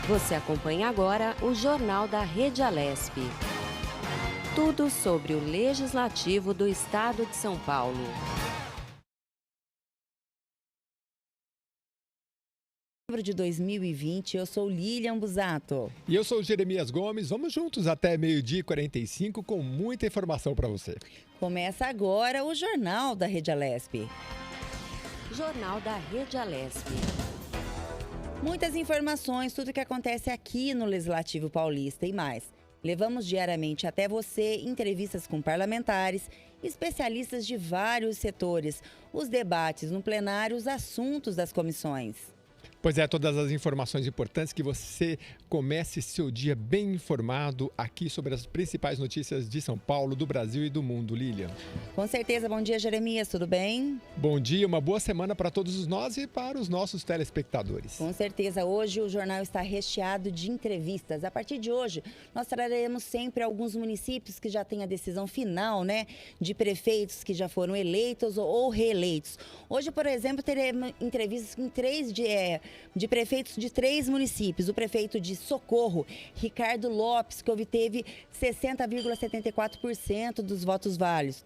Você acompanha agora o Jornal da Rede Alesp. Tudo sobre o Legislativo do Estado de São Paulo. De 2020, eu sou Lilian Busato. E eu sou Jeremias Gomes. Vamos juntos até 12h45 com muita informação para você. Começa agora o Jornal da Rede Alesp. Jornal da Rede Alesp. Muitas informações, tudo que acontece aqui no Legislativo Paulista e mais. Levamos diariamente até você entrevistas com parlamentares, especialistas de vários setores, os debates no plenário, os assuntos das comissões. Pois é, todas as informações importantes, que você comece seu dia bem informado aqui sobre as principais notícias de São Paulo, do Brasil e do mundo, Lilian. Com certeza. Bom dia, Jeremias, tudo bem? Bom dia, uma boa semana para todos nós e para os nossos telespectadores. Com certeza, hoje o jornal está recheado de entrevistas. A partir de hoje, nós traremos sempre alguns municípios que já têm a decisão final, de prefeitos que já foram eleitos ou reeleitos. Hoje, por exemplo, teremos entrevistas com de prefeitos de 3 municípios. O prefeito de Socorro, Ricardo Lopes, que obteve 60,74% dos votos válidos.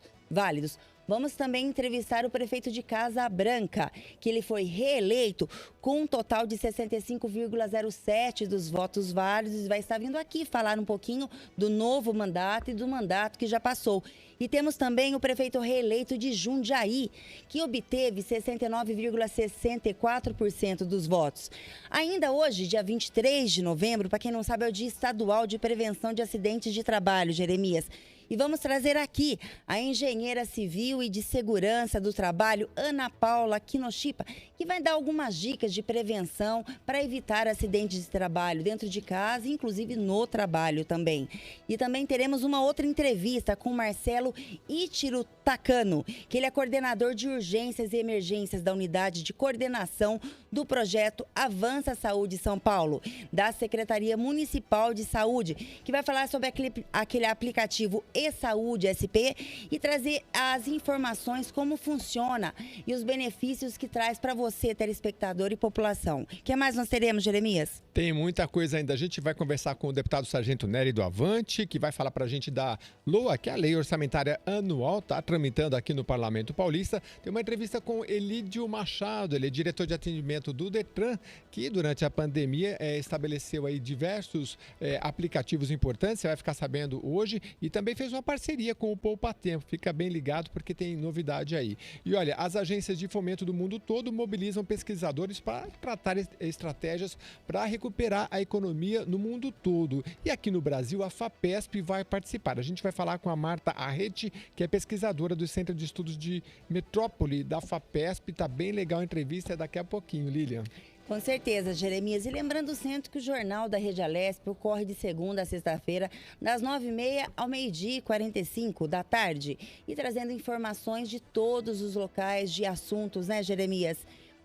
Vamos também entrevistar o prefeito de Casa Branca, que ele foi reeleito com um total de 65,07% dos votos válidos e vai estar vindo aqui falar um pouquinho do novo mandato e do mandato que já passou. E temos também o prefeito reeleito de Jundiaí, que obteve 69,64% dos votos. Ainda hoje, dia 23 de novembro, para quem não sabe, é o Dia Estadual de Prevenção de Acidentes de Trabalho, Jeremias. E vamos trazer aqui a engenheira civil e de segurança do trabalho, Ana Paula Kinoshita, que vai dar algumas dicas de prevenção para evitar acidentes de trabalho dentro de casa, inclusive no trabalho também. E também teremos uma outra entrevista com Marcelo Ichiro Takano, que ele é coordenador de urgências e emergências da unidade de coordenação do projeto Avança Saúde São Paulo, da Secretaria Municipal de Saúde, que vai falar sobre aquele aplicativo e-Saúde SP e trazer as informações, como funciona e os benefícios que traz para você, telespectador e população. O que mais nós teremos, Jeremias? Tem muita coisa ainda. A gente vai conversar com o deputado Sargento Nery do Avante, que vai falar para a gente da LOA, que é a Lei Orçamentária Anual, está tramitando aqui no Parlamento Paulista. Tem uma entrevista com Elídio Machado, ele é diretor de atendimento do Detran, que durante a pandemia estabeleceu aí diversos aplicativos importantes, você vai ficar sabendo hoje, e também fez uma parceria com o Poupa Tempo. Fica bem ligado porque tem novidade aí. E olha, as agências de fomento do mundo todo mobilizam pesquisadores para tratar estratégias para recuperar a economia no mundo todo. E aqui no Brasil, a FAPESP vai participar. A gente vai falar com a Marta Arrete, que é pesquisadora do Centro de Estudos de Metrópole da FAPESP. Tá bem legal a entrevista, é daqui a pouquinho, Lilian. Com certeza, Jeremias. E lembrando sempre que o Jornal da Rede Alesp ocorre de segunda a sexta-feira, das 9h30 ao 12h45 da tarde. E trazendo informações de todos os locais de assuntos, Jeremias?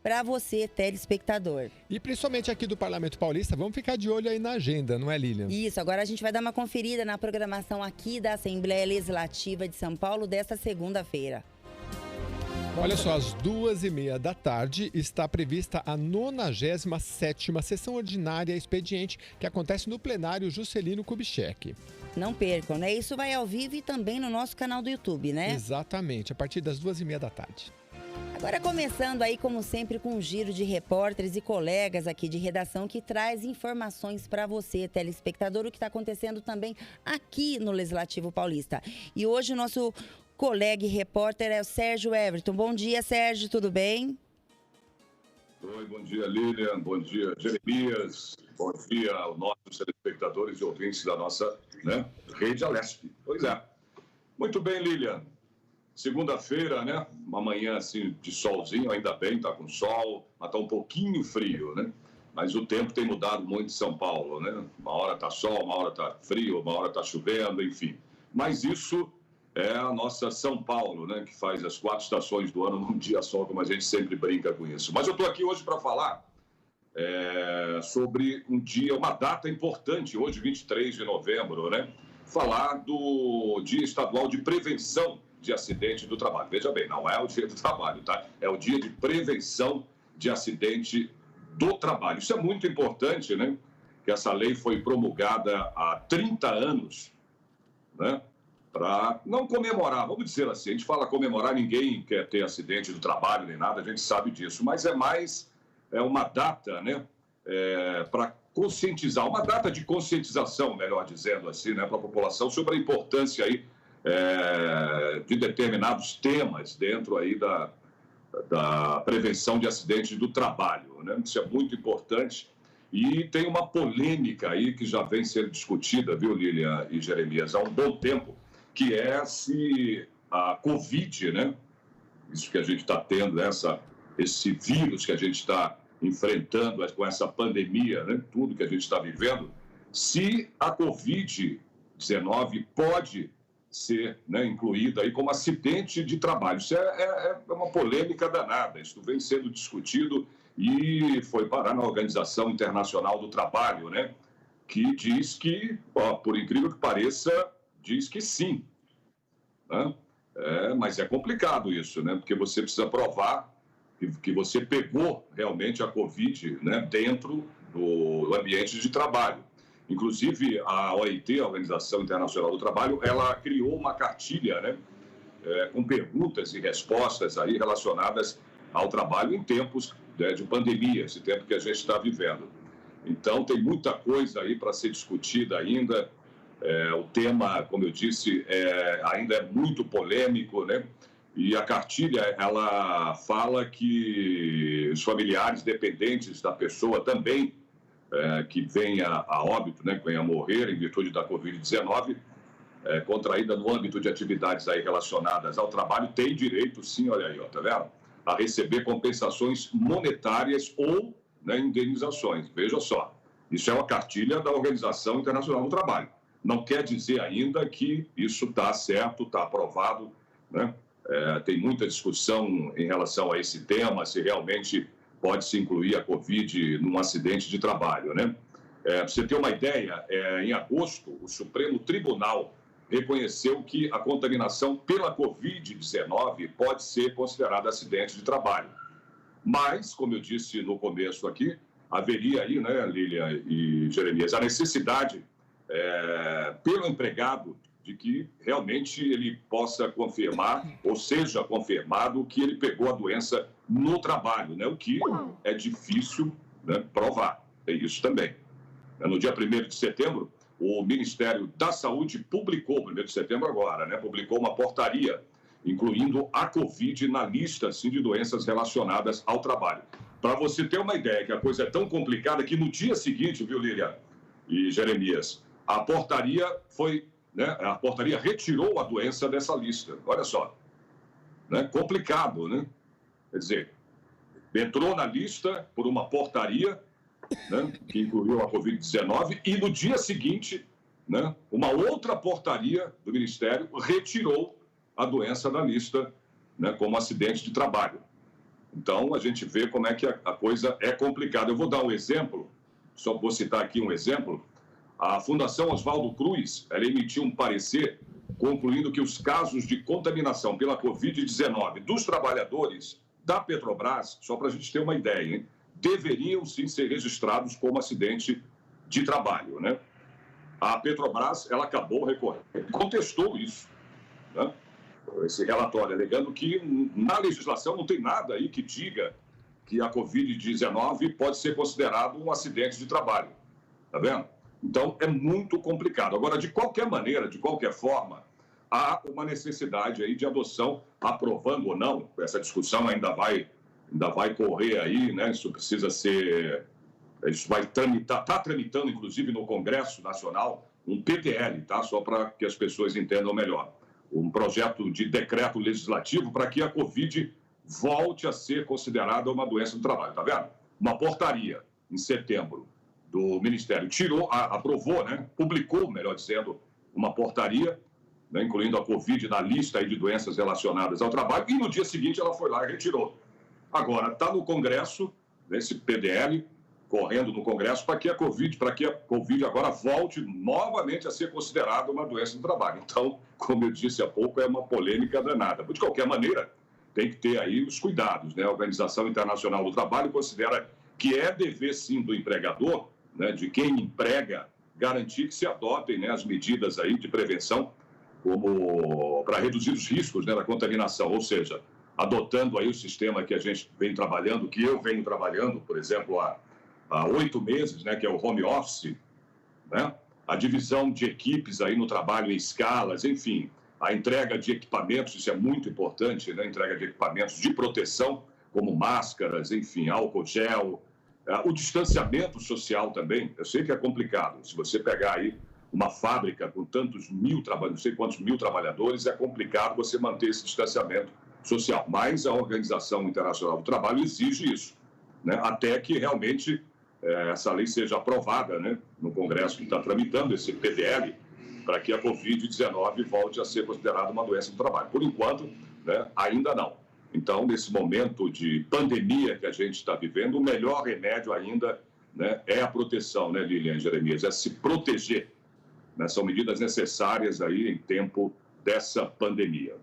Para você, telespectador. E principalmente aqui do Parlamento Paulista, vamos ficar de olho aí na agenda, não é, Lilian? Isso, agora a gente vai dar uma conferida na programação aqui da Assembleia Legislativa de São Paulo desta segunda-feira. Olha só, às 2h30 da tarde está prevista a 97ª sessão ordinária expediente, que acontece no plenário Juscelino Kubitschek. Não percam, Isso vai ao vivo e também no nosso canal do YouTube, Exatamente, a partir das 2h30 da tarde. Agora começando aí, como sempre, com um giro de repórteres e colegas aqui de redação que traz informações para você, telespectador, o que está acontecendo também aqui no Legislativo Paulista. E hoje o nosso colega e repórter é o Sérgio Everton. Bom dia, Sérgio, tudo bem? Oi, bom dia, Lilian, bom dia, Jeremias, bom dia aos nossos telespectadores e ouvintes da nossa Rede Alesp. Pois é. Muito bem, Lilian. Segunda-feira, uma manhã assim de solzinho, ainda bem, tá com sol, mas tá um pouquinho frio, Mas o tempo tem mudado muito em São Paulo, Uma hora tá sol, uma hora tá frio, uma hora tá chovendo, enfim. Mas isso é a nossa São Paulo, que faz as 4 estações do ano num dia só, como a gente sempre brinca com isso. Mas eu estou aqui hoje para falar sobre uma data importante, hoje, 23 de novembro, Falar do Dia Estadual de Prevenção de Acidente do Trabalho. Veja bem, não é o Dia do Trabalho, tá? É o Dia de Prevenção de Acidente do Trabalho. Isso é muito importante, que essa lei foi promulgada há 30 anos, né? Para não comemorar, vamos dizer assim, a gente fala comemorar, ninguém quer ter acidente do trabalho nem nada, a gente sabe disso, mas é mais uma data, né? Para conscientizar, uma data de conscientização, melhor dizendo assim, né, para a população sobre a importância aí, de determinados temas dentro aí da prevenção de acidentes do trabalho, né? Isso é muito importante. E tem uma polêmica aí que já vem sendo discutida, viu, Lilian e Jeremias, há um bom tempo, que é se a Covid, né, isso que a gente está tendo, esse vírus que a gente está enfrentando com essa pandemia, né, tudo que a gente está vivendo, se a Covid-19 pode ser, né, incluída aí como acidente de trabalho. Isso é uma polêmica danada, isso vem sendo discutido e foi parar na Organização Internacional do Trabalho, né, que diz que, por incrível que pareça, diz que sim. Né? Mas é complicado isso, né, porque você precisa provar que você pegou realmente a Covid, né, dentro do ambiente de trabalho. Inclusive, a OIT, a Organização Internacional do Trabalho, ela criou uma cartilha, né, com perguntas e respostas aí relacionadas ao trabalho em tempos, né, de pandemia, esse tempo que a gente está vivendo. Então, tem muita coisa aí para ser discutida ainda. O tema, como eu disse, ainda é muito polêmico, né? E a cartilha, ela fala que os familiares dependentes da pessoa também, que venha a óbito, né, que venha a morrer em virtude da Covid-19, contraída no âmbito de atividades aí relacionadas ao trabalho, tem direito, sim, olha aí, ó, tá vendo? A receber compensações monetárias ou, né, indenizações. Veja só, isso é uma cartilha da Organização Internacional do Trabalho. Não quer dizer ainda que isso está certo, está aprovado, né? Tem muita discussão em relação a esse tema, se realmente pode-se incluir a Covid num acidente de trabalho, né? Para você ter uma ideia, em agosto, o Supremo Tribunal reconheceu que a contaminação pela Covid-19 pode ser considerada acidente de trabalho. Mas, como eu disse no começo aqui, haveria aí, né, Lilian e Jeremias, a necessidade pelo empregado de que realmente ele possa confirmar, ou seja confirmado, que ele pegou a doença no trabalho, né? O que é difícil, né, provar. Tem isso também. No dia 1º de setembro, o Ministério da Saúde publicou, 1º de setembro agora, né, publicou uma portaria incluindo a Covid na lista, assim, de doenças relacionadas ao trabalho. Para você ter uma ideia, que a coisa é tão complicada que no dia seguinte, viu, Lilian e Jeremias, a portaria retirou a doença dessa lista. Olha só, né? Complicado, né? Quer dizer, entrou na lista por uma portaria, né, que incluiu a Covid-19 e no dia seguinte, né, uma outra portaria do Ministério retirou a doença da lista, né, como acidente de trabalho. Então, a gente vê como é que a coisa é complicada. Eu vou dar um exemplo, só vou citar aqui um exemplo. A Fundação Oswaldo Cruz, ela emitiu um parecer concluindo que os casos de contaminação pela Covid-19 dos trabalhadores da Petrobras, só para a gente ter uma ideia, hein, deveriam sim ser registrados como acidente de trabalho, né? A Petrobras, ela acabou recorrendo, contestou isso, né? Esse relatório, alegando que na legislação não tem nada aí que diga que a Covid-19 pode ser considerado um acidente de trabalho, tá vendo? Então, é muito complicado. Agora, de qualquer maneira, de qualquer forma, há uma necessidade aí de adoção, aprovando ou não, essa discussão ainda vai correr aí, né? Isso precisa ser... Isso vai tramitar, está tramitando, inclusive, no Congresso Nacional, um PDL, tá? Só para que as pessoas entendam melhor. Um projeto de decreto legislativo para que a Covid volte a ser considerada uma doença do trabalho, tá vendo? Uma portaria, em setembro, do Ministério aprovou, né? Publicou, melhor dizendo, uma portaria, né, incluindo a Covid na lista aí de doenças relacionadas ao trabalho, e no dia seguinte ela foi lá e retirou. Agora, está no Congresso, nesse PDL, correndo no Congresso, para que a Covid agora volte novamente a ser considerada uma doença do trabalho. Então, como eu disse há pouco, é uma polêmica danada. De qualquer maneira, tem que ter aí os cuidados, né? A Organização Internacional do Trabalho considera que é dever, sim, do empregador né, de quem emprega, garantir que se adotem, né, as medidas aí de prevenção como para reduzir os riscos, né, da contaminação, ou seja, adotando aí o sistema que a gente vem trabalhando, que eu venho trabalhando, por exemplo, há 8 meses, né, que é o home office, né, a divisão de equipes aí no trabalho em escalas, enfim, a entrega de equipamentos, isso é muito importante, né, entrega de equipamentos de proteção, como máscaras, enfim, álcool gel, o distanciamento social também. Eu sei que é complicado, se você pegar aí uma fábrica com tantos mil trabalhadores, não sei quantos mil trabalhadores, é complicado você manter esse distanciamento social. Mas a Organização Internacional do Trabalho exige isso, né? Até que realmente essa lei seja aprovada, né, no Congresso, que está tramitando esse PDL, para que a Covid-19 volte a ser considerada uma doença do trabalho. Por enquanto, né, ainda não. Então, nesse momento de pandemia que a gente está vivendo, o melhor remédio ainda, né, é a proteção, né, Lilian, Jeremias, é se proteger, né? São medidas necessárias aí em tempo dessa pandemia.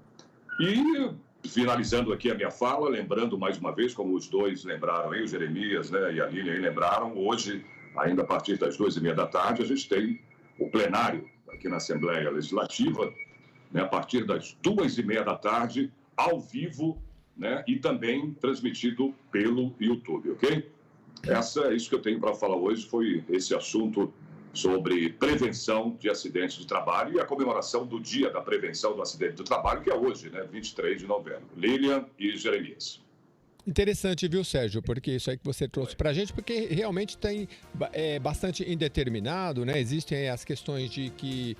E, finalizando aqui a minha fala, lembrando mais uma vez, como os dois lembraram aí, o Jeremias, né, e a Lilian aí lembraram, hoje, ainda a partir das 2h30 da tarde, a gente tem o plenário aqui na Assembleia Legislativa, né, a partir das 2h30 da tarde, ao vivo, né, e também transmitido pelo YouTube, ok? É isso que eu tenho para falar hoje, foi esse assunto sobre prevenção de acidentes de trabalho e a comemoração do Dia da Prevenção do Acidente do Trabalho, que é hoje, né, 23 de novembro. Lilian e Jeremias. Interessante, viu, Sérgio? Porque isso aí que você trouxe para a gente, porque realmente tem bastante indeterminado, né? Existem as questões de que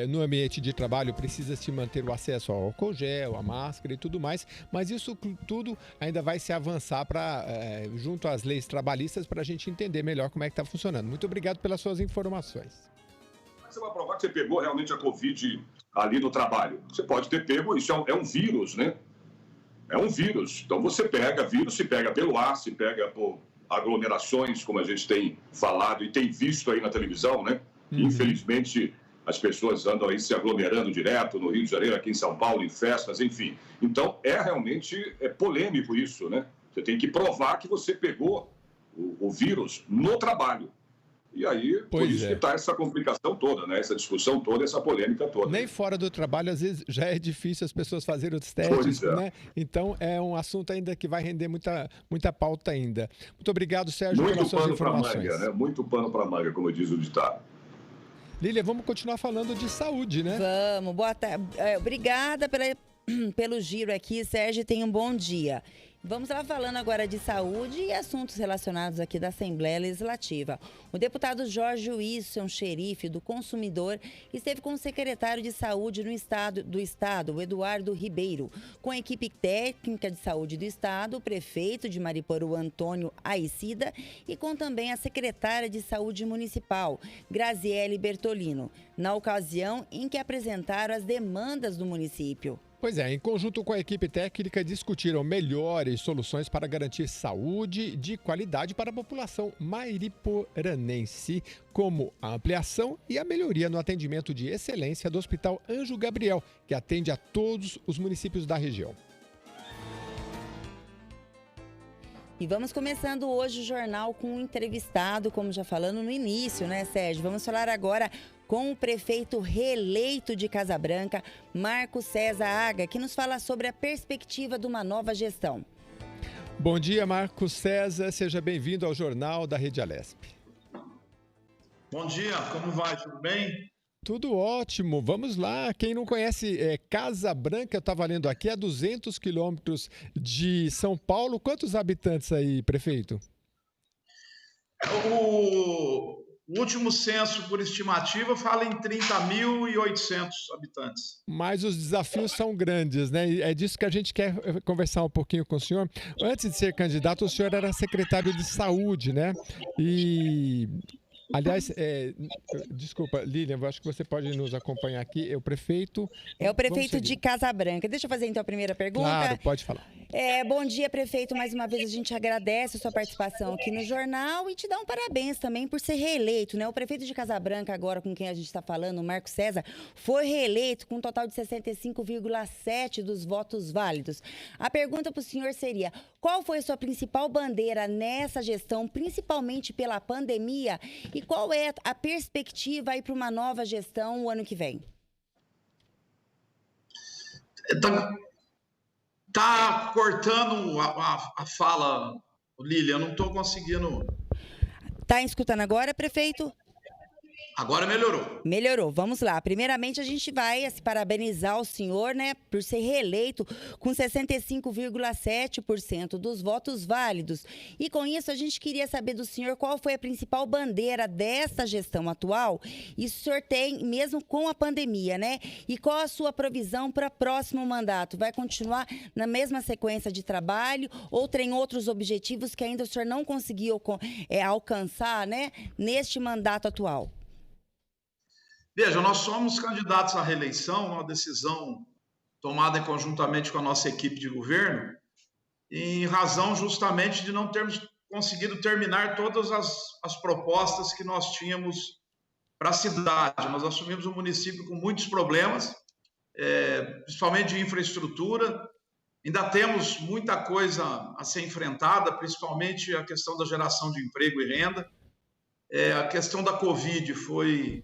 no ambiente de trabalho precisa se manter o acesso ao álcool gel, à máscara e tudo mais, mas isso tudo ainda vai se avançar junto às leis trabalhistas para a gente entender melhor como é que está funcionando. Muito obrigado pelas suas informações. Você vai provar que você pegou realmente a Covid ali no trabalho. Você pode ter pego, isso é um vírus, né? É um vírus. Então, você pega vírus, se pega pelo ar, se pega por aglomerações, como a gente tem falado e tem visto aí na televisão, né? Infelizmente, as pessoas andam aí se aglomerando direto no Rio de Janeiro, aqui em São Paulo, em festas, enfim. Então, realmente polêmico isso, né? Você tem que provar que você pegou o vírus no trabalho. E aí, por isso que está essa complicação toda, né? Essa discussão toda, essa polêmica toda. Nem fora do trabalho, às vezes, já é difícil as pessoas fazerem os testes, né? Então, é um assunto ainda que vai render muita pauta ainda. Muito obrigado, Sérgio, pelas suas informações. Muito pano para manga, né? Muito pano para manga, como diz o ditado. Lília, vamos continuar falando de saúde, né? Vamos, boa tarde. Obrigada pelo giro aqui, Sérgio, tenha um bom dia. Vamos lá falando agora de saúde e assuntos relacionados aqui da Assembleia Legislativa. O deputado Jorge Wilson, xerife do consumidor, esteve com o secretário de Saúde do Estado, o Eduardo Ribeiro, com a equipe técnica de saúde do Estado, o prefeito de Mariporã, Antônio Aicida, e com também a secretária de Saúde Municipal, Graziele Bertolino, na ocasião em que apresentaram as demandas do município. Pois é, em conjunto com a equipe técnica, discutiram melhores soluções para garantir saúde de qualidade para a população mariporanense, como a ampliação e a melhoria no atendimento de excelência do Hospital Anjo Gabriel, que atende a todos os municípios da região. E vamos começando hoje o jornal com um entrevistado, como já falando no início, né, Sérgio? Vamos falar agora com o prefeito reeleito de Casa Branca, Marco César Aga, que nos fala sobre a perspectiva de uma nova gestão. Bom dia, Marco César. Seja bem-vindo ao Jornal da Rede Alesp. Bom dia, como vai? Tudo bem? Tudo ótimo. Vamos lá. Quem não conhece Casa Branca, eu estava lendo aqui, a 200 quilômetros de São Paulo. Quantos habitantes aí, prefeito? O último censo, por estimativa, fala em 30.800 habitantes. Mas os desafios são grandes, né? É disso que a gente quer conversar um pouquinho com o senhor. Antes de ser candidato, o senhor era secretário de Saúde, né? Aliás, desculpa, Lilian, eu acho que você pode nos acompanhar aqui. É o prefeito... É o prefeito de Casa Branca. Deixa eu fazer então a primeira pergunta. Claro, pode falar. Bom dia, prefeito. Mais uma vez a gente agradece a sua participação aqui no jornal e te dá um parabéns também por ser reeleito, né? O prefeito de Casabranca, agora com quem a gente está falando, o Marco César, foi reeleito com um total de 65,7% dos votos válidos. A pergunta para o senhor seria: qual foi a sua principal bandeira nessa gestão, principalmente pela pandemia? E qual é a perspectiva aí para uma nova gestão o ano que vem? Tá cortando a fala, Lília, eu não estou conseguindo. Tá escutando agora, prefeito? Agora melhorou. Melhorou. Vamos lá. Primeiramente, a gente vai parabenizar o senhor, né, por ser reeleito com 65,7% dos votos válidos. E com isso, a gente queria saber do senhor qual foi a principal bandeira dessa gestão atual. E o senhor tem, mesmo com a pandemia, né? E qual a sua provisão para o próximo mandato? Vai continuar na mesma sequência de trabalho ou tem outros objetivos que ainda o senhor não conseguiu alcançar, né, neste mandato atual? Veja, nós somos candidatos à reeleição, uma decisão tomada conjuntamente com a nossa equipe de governo, em razão justamente de não termos conseguido terminar todas as propostas que nós tínhamos para a cidade. Nós assumimos um município com muitos problemas, principalmente de infraestrutura. Ainda temos muita coisa a ser enfrentada, principalmente a questão da geração de emprego e renda. A questão da Covid foi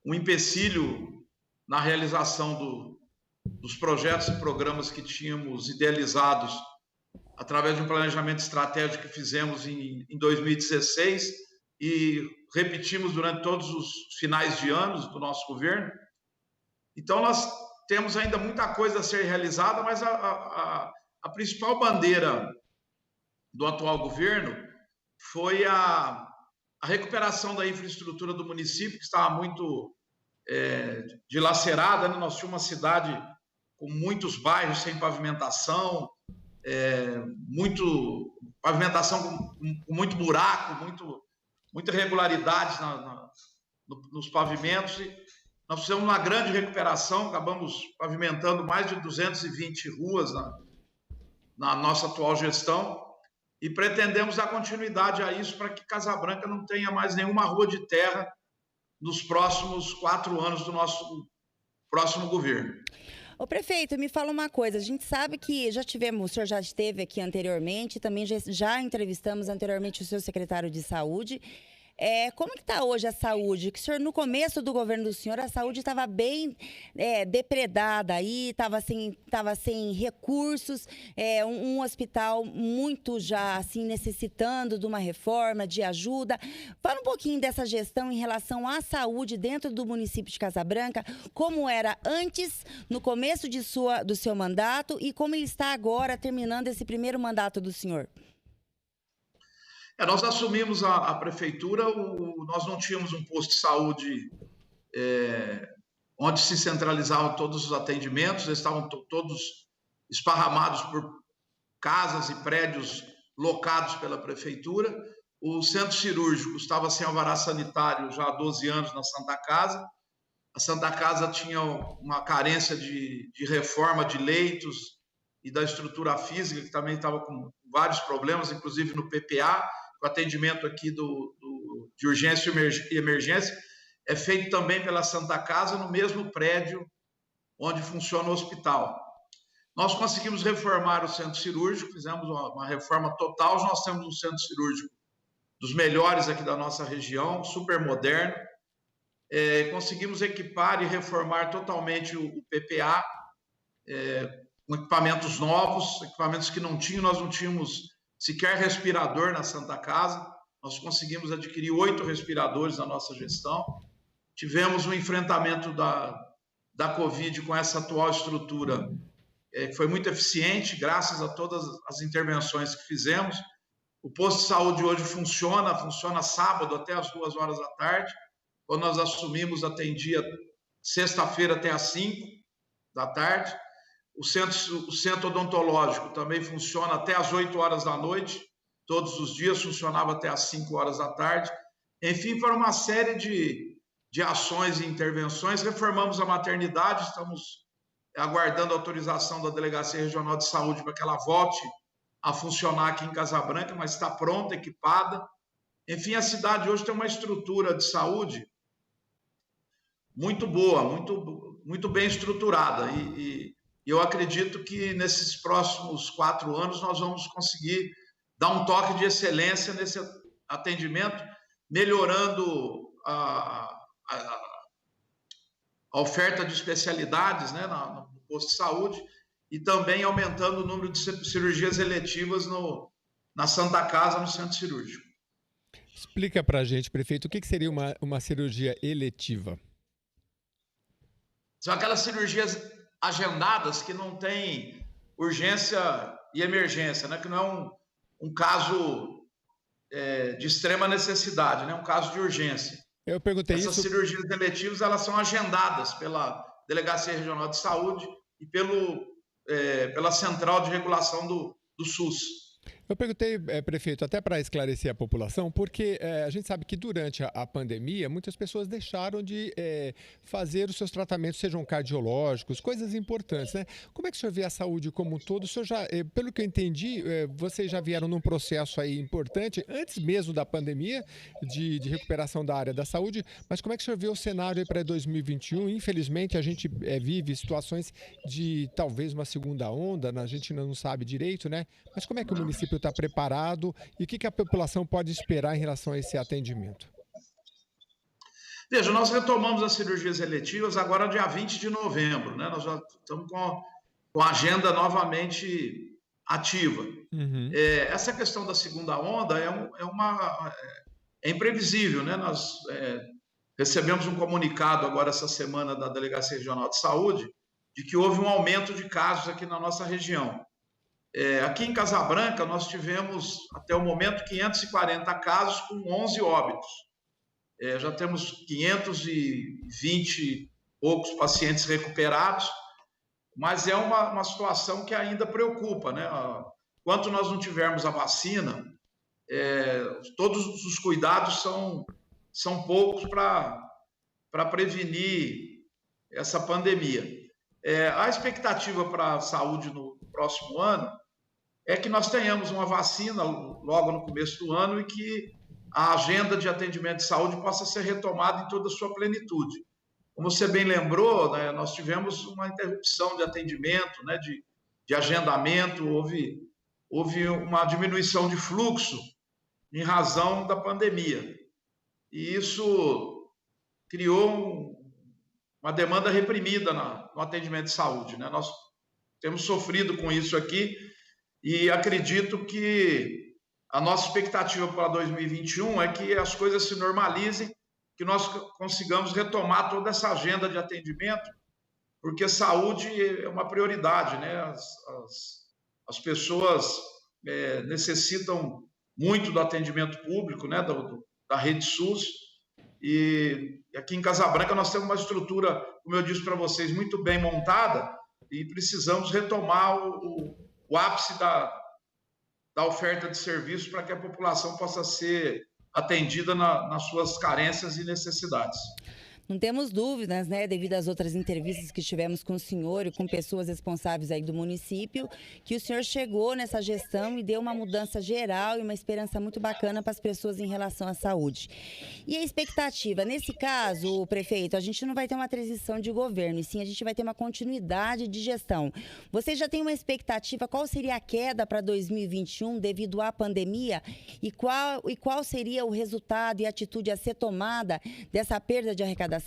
um empecilho na realização dos projetos e programas que tínhamos idealizados através de um planejamento estratégico que fizemos em 2016 e repetimos durante todos os finais de anos do nosso governo. Então, nós temos ainda muita coisa a ser realizada, mas a principal bandeira do atual governo foi a recuperação da infraestrutura do município, que estava muito dilacerada, né? Nós tínhamos uma cidade com muitos bairros sem pavimentação, pavimentação com muito buraco, muita irregularidade nos pavimentos. E nós fizemos uma grande recuperação, acabamos pavimentando mais de 220 ruas na nossa atual gestão. E pretendemos dar continuidade a isso para que Casabranca não tenha mais nenhuma rua de terra nos próximos 4 anos do nosso próximo governo. Ô prefeito, me fala uma coisa, a gente sabe que o senhor já esteve aqui anteriormente, também já entrevistamos anteriormente o seu secretário de saúde. Como que está hoje a saúde? Que o senhor, no começo do governo do senhor, a saúde estava bem depredada aí, estava sem recursos, um hospital muito já assim necessitando de uma reforma, de ajuda. Fala um pouquinho dessa gestão em relação à saúde dentro do município de Casabranca, como era antes, no começo do seu mandato e como ele está agora, terminando esse primeiro mandato do senhor. Nós assumimos a prefeitura, nós não tínhamos um posto de saúde onde se centralizavam todos os atendimentos, eles estavam todos esparramados por casas e prédios locados pela prefeitura. O centro cirúrgico estava sem alvará sanitário já há 12 anos na Santa Casa. A Santa Casa tinha uma carência de reforma de leitos e da estrutura física, que também estava com vários problemas, inclusive no PPA. O atendimento aqui de urgência e emergência é feito também pela Santa Casa, no mesmo prédio onde funciona o hospital. Nós conseguimos reformar o centro cirúrgico, fizemos uma reforma total. Nós temos um centro cirúrgico dos melhores aqui da nossa região, super moderno. Conseguimos equipar e reformar totalmente o PPA, com equipamentos novos, equipamentos que nós não tínhamos sequer respirador na Santa Casa. Nós conseguimos adquirir 8 respiradores na nossa gestão. Tivemos um enfrentamento da Covid com essa atual estrutura, que foi muito eficiente, graças a todas as intervenções que fizemos. O posto de saúde hoje funciona sábado até as 2 horas da tarde. Quando nós assumimos, atendia sexta-feira até às 5 da tarde. O centro odontológico também funciona até às 8 horas da noite, todos os dias, funcionava até às 5 horas da tarde. Enfim, foram uma série de ações e intervenções. Reformamos a maternidade, estamos aguardando a autorização da Delegacia Regional de Saúde para que ela volte a funcionar aqui em Casabranca, mas está pronta, equipada. Enfim, a cidade hoje tem uma estrutura de saúde muito boa, muito bem estruturada. E eu acredito que nesses próximos 4 anos nós vamos conseguir dar um toque de excelência nesse atendimento, melhorando a oferta de especialidades, né, no posto de saúde, e também aumentando o número de cirurgias eletivas na Santa Casa, no centro cirúrgico. Explica para a gente, prefeito, o que seria uma cirurgia eletiva? São aquelas cirurgias agendadas que não tem urgência e emergência, né? Que não é um caso de extrema necessidade, né? Um caso de urgência. Eu perguntei Essas cirurgias eletivas, elas são agendadas pela Delegacia Regional de Saúde e pela Central de Regulação do SUS. Eu perguntei, prefeito, até para esclarecer a população, porque a gente sabe que durante a pandemia muitas pessoas deixaram de fazer os seus tratamentos, sejam cardiológicos, coisas importantes, né? Como é que o senhor vê a saúde como um todo? O senhor já, pelo que eu entendi, vocês já vieram num processo aí importante, antes mesmo da pandemia, de recuperação da área da saúde, mas como é que o senhor vê o cenário aí para 2021? Infelizmente, a gente vive situações de talvez uma segunda onda, a gente ainda não sabe direito, né? Mas como é que o município está preparado e o que a população pode esperar em relação a esse atendimento? Veja, nós retomamos as cirurgias eletivas agora dia 20 de novembro, né? Nós já estamos com a agenda novamente ativa. Uhum. Essa questão da segunda onda é imprevisível, né? Nós recebemos um comunicado agora essa semana da Delegacia Regional de Saúde de que houve um aumento de casos aqui na nossa região. Aqui em Casabranca, nós tivemos, até o momento, 540 casos com 11 óbitos. Já temos 520 e poucos pacientes recuperados, mas é uma situação que ainda preocupa, né? Enquanto nós não tivermos a vacina, todos os cuidados são poucos para prevenir essa pandemia. A expectativa para a saúde no próximo ano é que nós tenhamos uma vacina logo no começo do ano e que a agenda de atendimento de saúde possa ser retomada em toda a sua plenitude. Como você bem lembrou, né, nós tivemos uma interrupção de atendimento, né, de agendamento, houve uma diminuição de fluxo em razão da pandemia. E isso criou uma demanda reprimida no atendimento de saúde, né? Nós temos sofrido com isso aqui e acredito que a nossa expectativa para 2021 é que as coisas se normalizem, que nós consigamos retomar toda essa agenda de atendimento, porque saúde é uma prioridade, né? As pessoas necessitam muito do atendimento público, né? Da rede SUS. E aqui em Casabranca nós temos uma estrutura, como eu disse para vocês, muito bem montada e precisamos retomar o ápice da oferta de serviços para que a população possa ser atendida nas suas carências e necessidades. Não temos dúvidas, né, devido às outras entrevistas que tivemos com o senhor e com pessoas responsáveis aí do município, que o senhor chegou nessa gestão e deu uma mudança geral e uma esperança muito bacana para as pessoas em relação à saúde. E a expectativa, nesse caso, prefeito, a gente não vai ter uma transição de governo, e sim a gente vai ter uma continuidade de gestão. Você já tem uma expectativa, qual seria a queda para 2021 devido à pandemia e qual seria o resultado e a atitude a ser tomada dessa perda de arrecadação?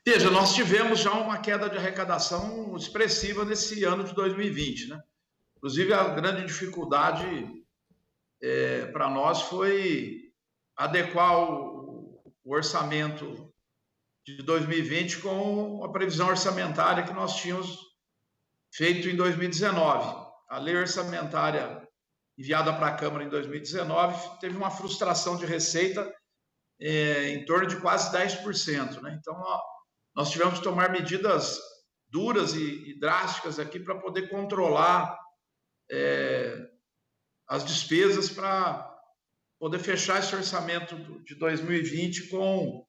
Veja, nós tivemos já uma queda de arrecadação expressiva nesse ano de 2020, né? Inclusive, a grande dificuldade para nós foi adequar o orçamento de 2020 com a previsão orçamentária que nós tínhamos feito em 2019. A lei orçamentária enviada para a Câmara em 2019 teve uma frustração de receita em torno de quase 10%, né? Então, nós tivemos que tomar medidas duras e drásticas aqui para poder controlar as despesas para poder fechar esse orçamento de 2020 com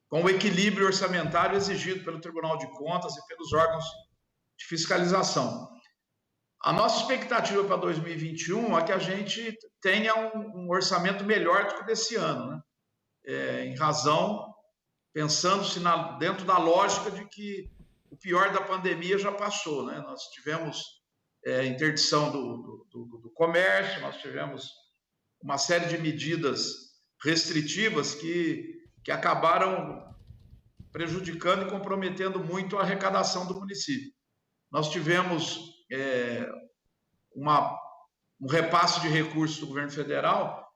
com o equilíbrio orçamentário exigido pelo Tribunal de Contas e pelos órgãos de fiscalização. A nossa expectativa para 2021 é que a gente tenha um orçamento melhor do que o desse ano, né? Em razão, pensando-se dentro da lógica de que o pior da pandemia já passou, né? Nós tivemos interdição do comércio, nós tivemos uma série de medidas restritivas que acabaram prejudicando e comprometendo muito a arrecadação do município. Nós tivemos um repasse de recursos do governo federal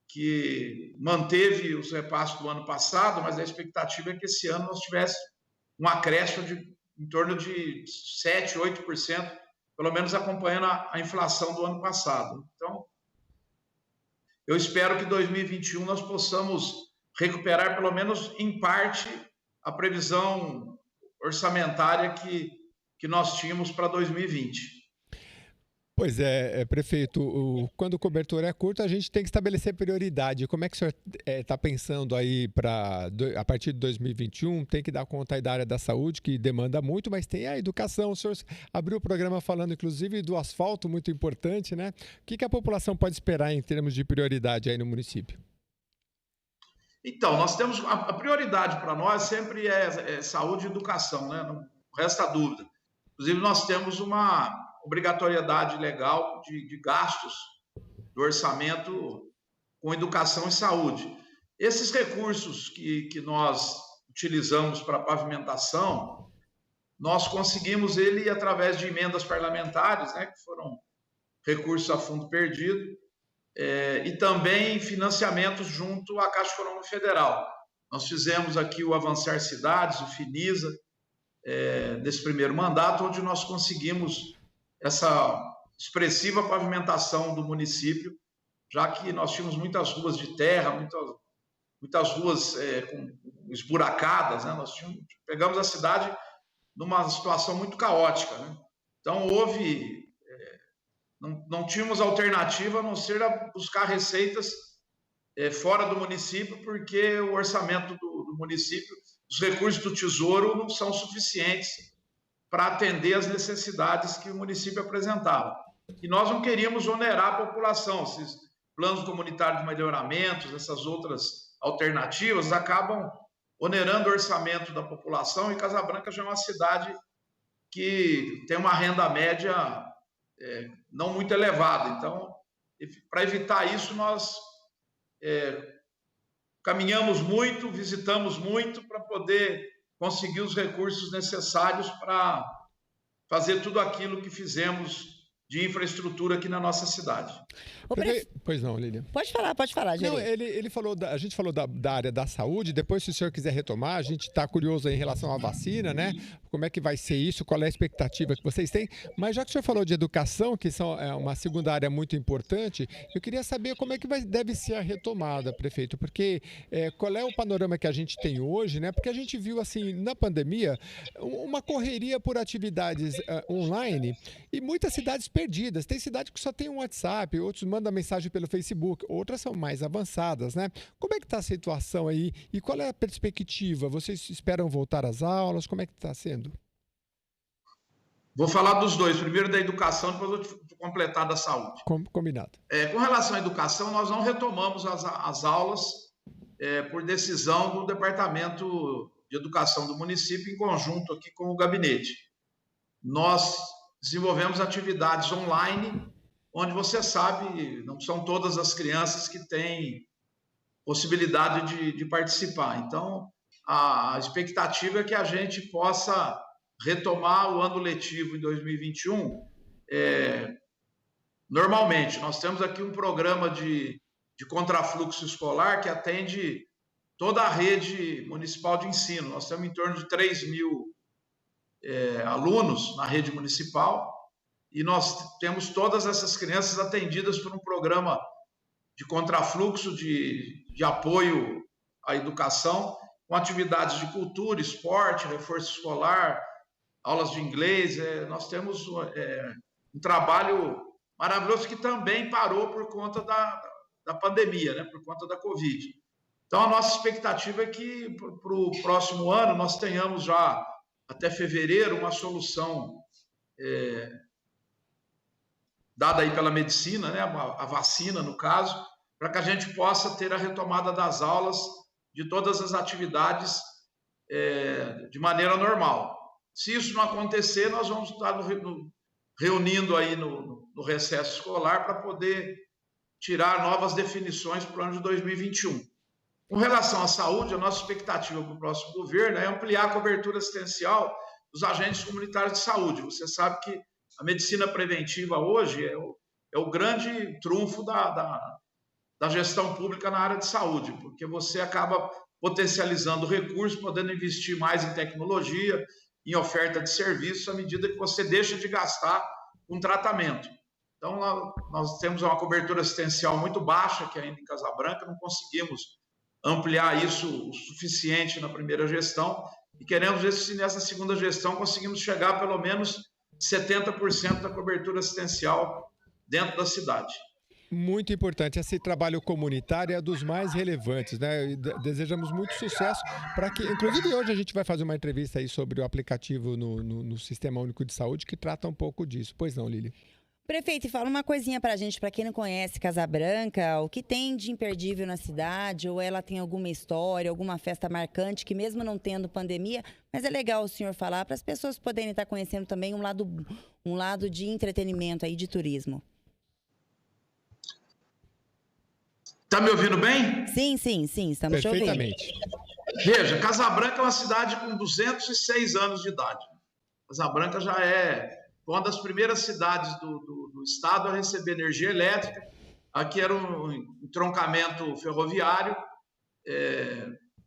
que manteve os repasses do ano passado, mas a expectativa é que esse ano nós tivéssemos um acréscimo em torno de 7%, 8%, pelo menos acompanhando a inflação do ano passado. Então, eu espero que em 2021 nós possamos recuperar, pelo menos em parte, a previsão orçamentária que nós tínhamos para 2020. Pois é, prefeito, quando o cobertor é curto, a gente tem que estabelecer prioridade. Como é que o senhor está pensando aí a partir de 2021? Tem que dar conta aí da área da saúde, que demanda muito, mas tem a educação. O senhor abriu o programa falando, inclusive, do asfalto, muito importante, né? O que a população pode esperar em termos de prioridade aí no município? Então, nós temos a prioridade para nós sempre é saúde e educação, né? Não resta dúvida. Inclusive, nós temos uma obrigatoriedade legal de gastos do orçamento com educação e saúde. Esses recursos que nós utilizamos para pavimentação, nós conseguimos ele através de emendas parlamentares, né, que foram recursos a fundo perdido, e também financiamentos junto à Caixa Econômica Federal. Nós fizemos aqui o Avançar Cidades, o FINISA, nesse primeiro mandato, onde nós conseguimos essa expressiva pavimentação do município, já que nós tínhamos muitas ruas de terra, muitas ruas esburacadas, né? Nós pegamos a cidade numa situação muito caótica, né? Então, não tínhamos alternativa a não ser a buscar receitas fora do município, porque o orçamento do município, os recursos do Tesouro não são suficientes para atender as necessidades que o município apresentava. E nós não queríamos onerar a população. Esses planos comunitários de melhoramentos, essas outras alternativas, acabam onerando o orçamento da população, e Casabranca já é uma cidade que tem uma renda média não muito elevada. Então, para evitar isso, nós caminhamos muito, visitamos muito para poder conseguir os recursos necessários para fazer tudo aquilo que fizemos de infraestrutura aqui na nossa cidade. Pois não, Lília. Pode falar, Gerê. Não, a gente falou da área da saúde. Depois, se o senhor quiser retomar, a gente está curioso em relação à vacina, né? Como é que vai ser isso? Qual é a expectativa que vocês têm? Mas já que o senhor falou de educação, que é uma segunda área muito importante, eu queria saber como é que deve ser a retomada, prefeito, porque qual é o panorama que a gente tem hoje, né? Porque a gente viu, assim, na pandemia, uma correria por atividades online e muitas cidades perdidas. Tem cidade que só tem um WhatsApp, outros mandam mensagem pelo Facebook, outras são mais avançadas, né? Como é que está a situação aí e qual é a perspectiva? Vocês esperam voltar às aulas? Como é que está sendo? Vou falar dos dois. Primeiro da educação, depois vou completar da saúde. Combinado. Com relação à educação, nós não retomamos as aulas por decisão do Departamento de Educação do município, em conjunto aqui com o gabinete. Nós desenvolvemos atividades online, onde você sabe, não são todas as crianças que têm possibilidade de participar. Então, a expectativa é que a gente possa retomar o ano letivo em 2021 normalmente. Nós temos aqui um programa de contrafluxo escolar que atende toda a rede municipal de ensino. Nós temos em torno de 3.000 alunos na rede municipal, e nós temos todas essas crianças atendidas por um programa de contrafluxo, de apoio à educação, com atividades de cultura, esporte, reforço escolar, aulas de inglês. Nós temos um trabalho maravilhoso que também parou por conta da pandemia, né? Por conta da Covid. Então, a nossa expectativa é que para o próximo ano nós tenhamos já, até fevereiro, uma solução dada aí pela medicina, né, a vacina, no caso, para que a gente possa ter a retomada das aulas de todas as atividades de maneira normal. Se isso não acontecer, nós vamos estar reunindo aí no recesso escolar para poder tirar novas definições para o ano de 2021. Com relação à saúde, a nossa expectativa para o próximo governo é ampliar a cobertura assistencial dos agentes comunitários de saúde. Você sabe que a medicina preventiva hoje é o grande trunfo da gestão pública na área de saúde, porque você acaba potencializando recursos, podendo investir mais em tecnologia, em oferta de serviços, à medida que você deixa de gastar com tratamento. Então, nós temos uma cobertura assistencial muito baixa, que ainda em Casabranca, não conseguimos ampliar isso o suficiente na primeira gestão, e queremos ver se nessa segunda gestão conseguimos chegar a pelo menos 70% da cobertura assistencial dentro da cidade. Muito importante. Esse trabalho comunitário é dos mais relevantes, né? Desejamos muito sucesso para que, inclusive hoje a gente vai fazer uma entrevista aí sobre o aplicativo no Sistema Único de Saúde que trata um pouco disso. Pois não, Lília? Prefeito, fala uma coisinha pra gente, para quem não conhece Casabranca, o que tem de imperdível na cidade, ou ela tem alguma história, alguma festa marcante, que mesmo não tendo pandemia, mas é legal o senhor falar para as pessoas poderem estar conhecendo também um lado de entretenimento aí, de turismo. Está me ouvindo bem? Sim, estamos te ouvindo. Perfeitamente. Veja, Casabranca é uma cidade com 206 anos de idade. Casabranca já é uma das primeiras cidades do estado a receber energia elétrica. Aqui era um entroncamento ferroviário.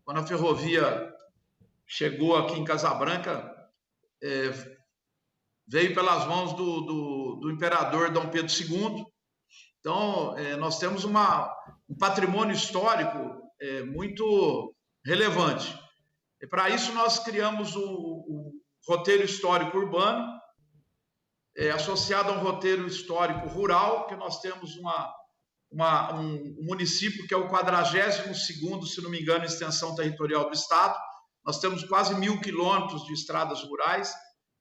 Quando a ferrovia chegou aqui em Casabranca, veio pelas mãos do imperador Dom Pedro II. Então, nós temos um patrimônio histórico muito relevante. E para isso, nós criamos o roteiro histórico urbano, associado a um roteiro histórico rural, que nós temos um município que é o 42º, se não me engano, extensão territorial do estado. Nós temos quase 1.000 quilômetros de estradas rurais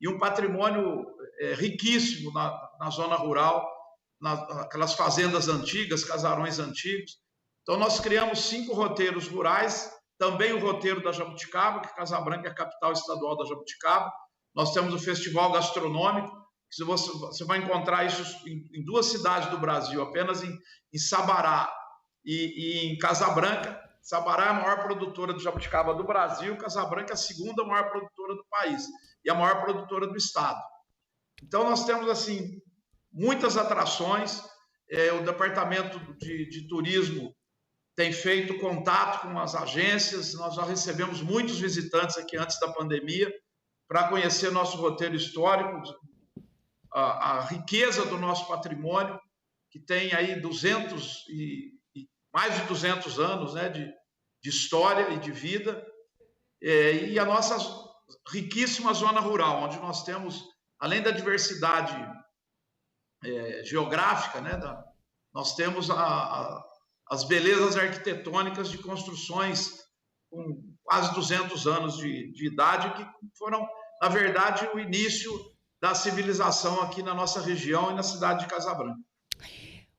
e um patrimônio riquíssimo na zona rural, aquelas fazendas antigas, casarões antigos. Então, nós criamos 5 roteiros rurais, também o roteiro da Jabuticaba, que Casabranca é a capital estadual da Jabuticaba. Nós temos o Festival Gastronômico, que você vai encontrar isso em 2 cidades do Brasil, apenas em Sabará e em Casabranca. Sabará é a maior produtora de jabuticaba do Brasil, Casabranca é a 2ª maior produtora do país e a maior produtora do estado. Então, nós temos, assim, muitas atrações. O Departamento de Turismo tem feito contato com as agências. Nós já recebemos muitos visitantes aqui antes da pandemia para conhecer nosso roteiro histórico, a riqueza do nosso patrimônio, que tem aí mais de 200 anos, né, de história e de vida, e a nossa riquíssima zona rural, onde nós temos, além da diversidade geográfica, né, nós temos as belezas arquitetônicas de construções com quase 200 anos de idade, que foram, na verdade, o início da civilização aqui na nossa região e na cidade de Casabranca.